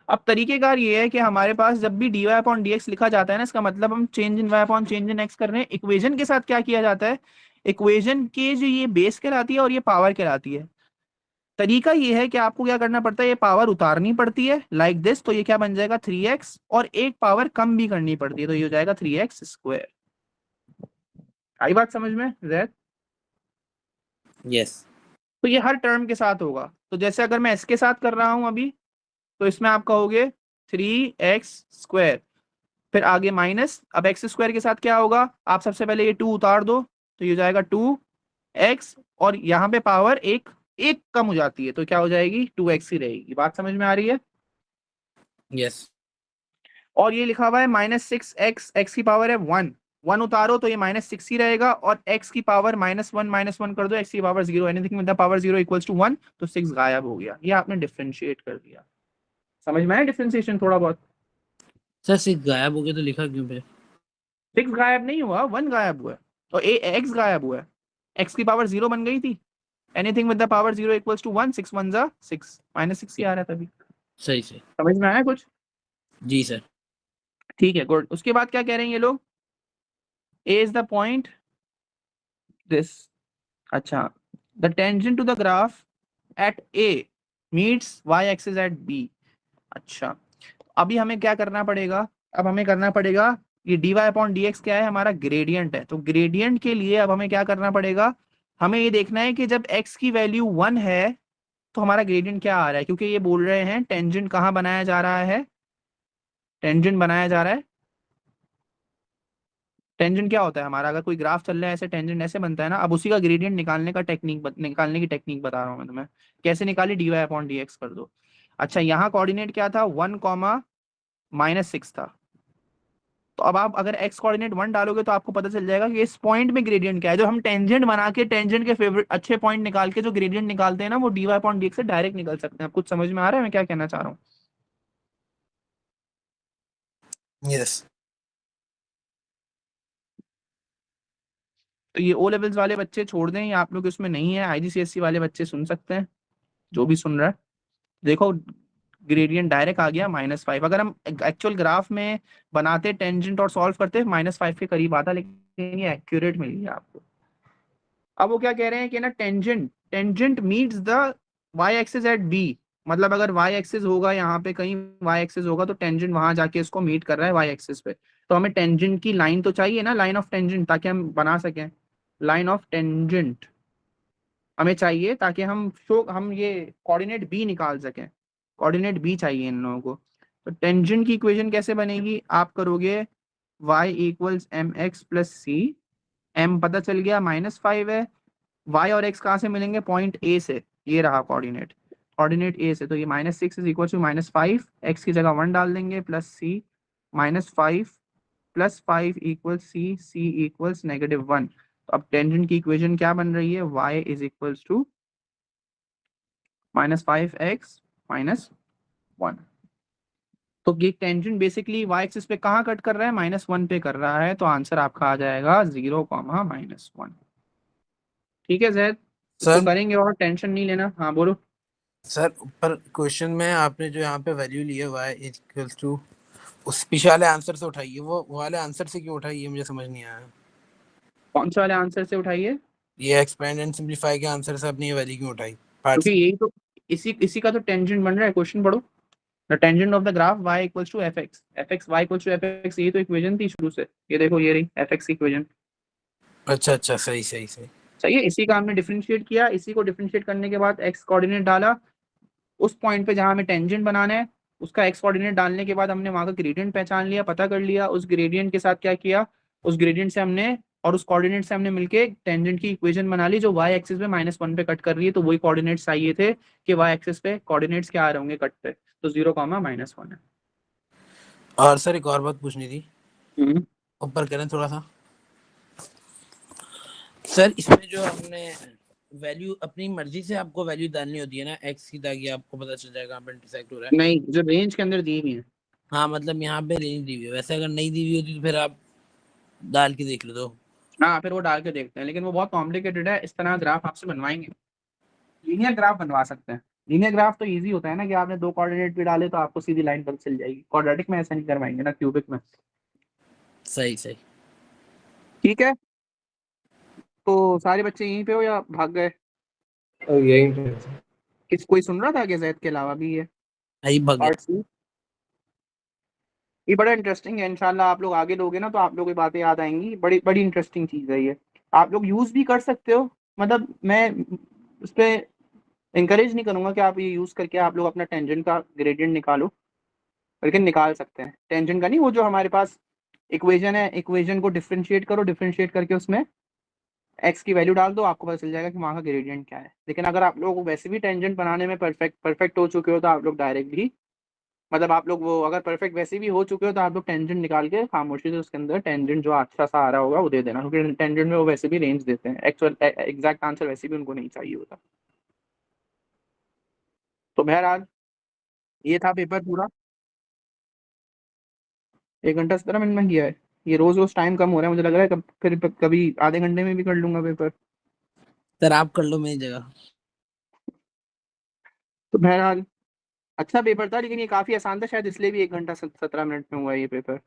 अब तरीकेकार ये है कि हमारे पास जब भी dy/dx लिखा जाता है ना, इसका मतलब हम change in y upon change in x कर रहे हैं। इक्वेशन के साथ क्या किया जाता है, इक्वेशन के जो ये बेस कहलाती है और ये पावर कहलाती है। तरीका ये है कि आपको क्या करना पड़ता है, ये पावर उतारनी पड़ती है लाइक दिस, तो ये क्या बन जाएगा 3x, और एक पावर कम भी करनी पड़ती है, तो ये हो जाएगा 3x²। आई बात समझ में जैद? यस। तो ये हर टर्म के साथ होगा। तो जैसे अगर मैं इसके साथ कर रहा हूं अभी, तो इसमें आप कहोगे 3x², फिर आगे माइनस, अब x² के साथ क्या होगा, आप सबसे पहले ये 2 उतार दो, तो ये हो जाएगा 2x, और यहाँ पे पावर एक एक कम हो जाती है, तो क्या हो जाएगी 2x ही रहेगी। बात समझ में आ रही है? यस। और ये लिखा हुआ है -6x, x की पावर है 1, 1 उतारो तो ये -6 ही रहेगा, और x की पावर -1 कर दो, x की power 0, anything with the power 0 = 1, तो 6 गायब हो गया। ये आपने डिफरेंशिएट कर दिया। समझ में आया डिफरेंशिएशन थोड़ा बहुत? सर 6 गायब हो गया तो लिखा क्यों पे? 6 गायब नहीं हुआ, 1 गायब हुआ है, और x गायब हुआ है। x की पावर 0 बन गई थी, एनीथिंग विद द पावर 0 = 1, 6 1 जा 6, -6 ही आ रहा था अभी। सही से। समझ में आया कुछ? जी सर। ठीक है, गुड। उसके बाद क्या कह रहे हैं ये लोग, a is the point this, अच्छा, the tangent to the graph at a meets y axis at b। अच्छा, अभी हमें क्या करना पड़ेगा, अब हमें करना पड़ेगा, ये dy/dx क्या है, हमारा ग्रेडियंट है। तो ग्रेडियंट के लिए अब हमें क्या करना पड़ेगा, हमें ये देखना है कि जब x की वैल्यू 1 है तो हमारा ग्रेडियंट क्या आ रहा है, क्योंकि ये बोल रहे हैं टेंजेंट कहाँ बनाया जा रहा है, टेंजेंट बनाया जा रहा है टेंजेंट क्या होता है हमारा, अगर कोई ग्राफ चल रहा है ऐसे टेंजेंट ऐसे बनता है ना। अब उसी का ग्रेडियंट निकालने की टेक्निक बता रहा हूँ मैं तुम्हें, कैसे निकाली, dy अपॉन dx कर दो। अच्छा, यहाँ कोऑर्डिनेट क्या था, 1, -6 था। तो अब आप अगर x कोऑर्डिनेट 1 डालोगे तो आपको पता चल जाएगा कि इस पॉइंट में ग्रेडियंट क्या है। जो हम टेंजेंट बना के टेंजेंट के फेवरेट अच्छे पॉइंट निकाल के जो ग्रेडियंट निकालते हैं ना, वो dy अपॉन dx से डायरेक्ट निकल सकते हैं। आप कुछ समझ में आ रहा है मैं क्या कहना चाह रहा हूँ? यस तो ये ओ लेवल्स वाले बच्चे छोड़ दें, ये आप लोग इसमें नहीं है, IGCSE वाले बच्चे सुन सकते हैं, जो भी सुन रहा है। देखो ग्रेडियंट डायरेक्ट आ गया -5। अगर हम एक्चुअल ग्राफ में बनाते टेंजेंट और सॉल्व करते -5 के करीब आता, लेकिन ये एक्यूरेट मिल गया आपको। अब वो क्या कह रहे हैं कि ना, tangent meets the y axis at b। मतलब अगर y एक्सिस होगा यहाँ पे कहीं, y एक्सिस होगा तो टेंजेंट वहां जाके इसको मीट कर रहा है y एक्सिस पे। तो हमें टेंजेंट की लाइन तो चाहिए ना, लाइन ऑफ टेंजेंट, ताकि हम बना सकें। लाइन ऑफ टेंजेंट हमें चाहिए ताकि हम ये कोऑर्डिनेट b निकाल सकें। कोऑर्डिनेट b चाहिए इन लोगों को। तो टेंजेंट की इक्वेशन कैसे बनेगी, आप करोगे y इक्वल्स mx प्लस सी। m पता चल गया -5 है। y और x कहाँ से मिलेंगे, पॉइंट a से। ये रहा कोऑर्डिनेट a से। तो ये -6 इज इक्वल टू -5, x की जगह 1 डाल देंगे, plus c, -5 plus 5 equal c, c equals -1। तो अब टेंजेंट की इक्वेशन क्या बन रही है, y is equals to -5x -1। तो ये टेंजेंट बेसिकली y एक्सिस पे कहाँ कट कर रहा है, -1 पे कर रहा है। तो आंसर आपका आ जाएगा 0, -1। ठीक है जैद, इसको सर। करेंगे और टेंशन नहीं लेना। हाँ बोलो। सर ऊपर क्वेश्चन में आपने जो यहाँ पे वैल्यू ली है y इक्वल्स टू, उस पीछे वाले आंसर से उठाइए। वो वाले आंसर से क्यों उठाई, ये मुझे समझ नहीं आया। कौन से वाले आंसर से उठाइए, ये एक्सपेंड एंड सिंपलीफाई के आंसर से आपने ये वैल्यू क्यों उठाई, पार्ट क्योंकि से? यही तो इसी का तो टेंजेंट बन रहा है। क्वेश्चन पढ़ो, the tangent of the graph y equals to fx, fx y equals to fx। ये तो इक्वेशन थी शुरू से, ये देखो ये रही fx की इक्वेशन। अच्छा अच्छा, सही सही सही। सही है, इसी का हमने डिफरेंशिएट किया। इसी को डिफरेंशिएट करने के बाद x कोऑर्डिनेट डाला उस पॉइंट पे जहां हमें टेंजेंट बनाना है। उसका x कोऑर्डिनेट डालने के बाद हमने वहां का ग्रेडियंट पहचान लिया, पता कर लिया। उस ग्रेडियंट के साथ क्या किया, उस ग्रेडियंट से हमने और उस कोऑर्डिनेट से हमने मिलके टेंजेंट की इक्वेशन बना ली, जो y एक्सिस पे -1 पे कट कर रही है। तो वही कोऑर्डिनेट्स चाहिए थे कि y एक्सिस पे कोऑर्डिनेट्स क्या आ रहे होंगे कट पे। तो 0, -1 है। और सर एक और बात पूछनी थी, हम्म। ऊपर करें थोड़ा सा। सर इसमें जो हमने वैल्यू अपनी मर्जी से आपको वैल्यू डालनी होती है ना x की, ताकि आपको पता चल जाएगा कहाँ पे इंटरसेक्ट हो रहा है। नहीं, जो रेंज के अंदर दी हुई है। हाँ मतलब यहाँ पे रेंज दी हुई है, वैसे अगर नहीं दी हुई होती तो फिर आप डाल के देख लो तो। हाँ, फिर वो डाल के देखते हैं, लेकिन वो बहुत कॉम्प्लिकेटेड है। इस तरह ग्राफ आपसे बनवाएंगे, लीनियर ग्राफ बनवा सकते हैं। लीनियर ग्राफ तो इजी होता है ना, कि आपने 2 कोऑर्डिनेट भी डाले तो आपको सीधी लाइन पता चल जाएगी। क्वाड्रेटिक में ऐसा नहीं करवाएंगे ना, क्यूबिक में। सही सही। ठीक है, तो सारे बच्चे यहीं पे हो या भाग गए? यही पे। कोई सुन रहा था क्या जैद के अलावा भी ये आई भाग गया। Part C? ये बड़ा इंटरेस्टिंग है। इंशाल्लाह आप लोग आगे लोगे ना तो आप लोगों की बातें याद आएंगी। बड़ी बड़ी इंटरेस्टिंग चीज़ है ये, आप लोग यूज़ भी कर सकते हो। मतलब मैं उस पर इंकरेज नहीं करूंगा कि आप ये यूज़ करके आप लोग अपना टेंजेंट का ग्रेडियंट निकालो, लेकिन निकाल सकते हैं। टेंजेंट का नहीं, वो जो हमारे पास इक्वेशन है, इक्वेशन को डिफरेंशिएट करो, डिफरेंशिएट करके उसमें एक्स की वैल्यू डाल दो, आपको पता चल जाएगा कि वहाँ का ग्रेडियंट क्या है। लेकिन अगर आप लोग वैसे भी टेंजेंट बनाने में परफेक्ट हो चुके हो तो आप लोग डायरेक्ट भी, मतलब आप लोग वो अगर परफेक्ट वैसे भी हो चुके हो तो आप लोग टेंजेंट निकाल के खामोशी से उसके अंदर टेंजेंट जो अच्छा सा आ रहा होगा वो दे देना, क्योंकि टेंजेंट में वो वैसे भी रेंज देते हैं। एक्चुअल एग्जैक्ट आंसर वैसे भी उनको नहीं चाहिए होता। तो बहरहाल ये था पेपर पूरा, 1 घंटा 17 मिनट में किया है। ये रोज रोज टाइम कम हो रहा है, मुझे लग रहा है फिर कभी आधे घंटे में भी कर लूंगा पेपर। सर आप कर लो मेरी जगह। तो बहरहाल अच्छा पेपर था, लेकिन ये काफी आसान था, शायद इसलिए भी 1 घंटा 17 मिनट में हुआ है ये पेपर।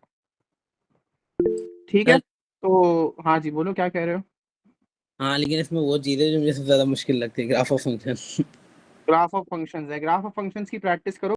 ठीक है, सर तो हाँ जी बोलो, क्या कह रहे हो? हाँ, लेकिन इसमें वो चीज़ है जो मुझे सबसे ज्यादा मुश्किल लगती है, graph of function. Graph of functions है, ग्राफ ऑफ फंक्शंस की प्रैक्टिस करो।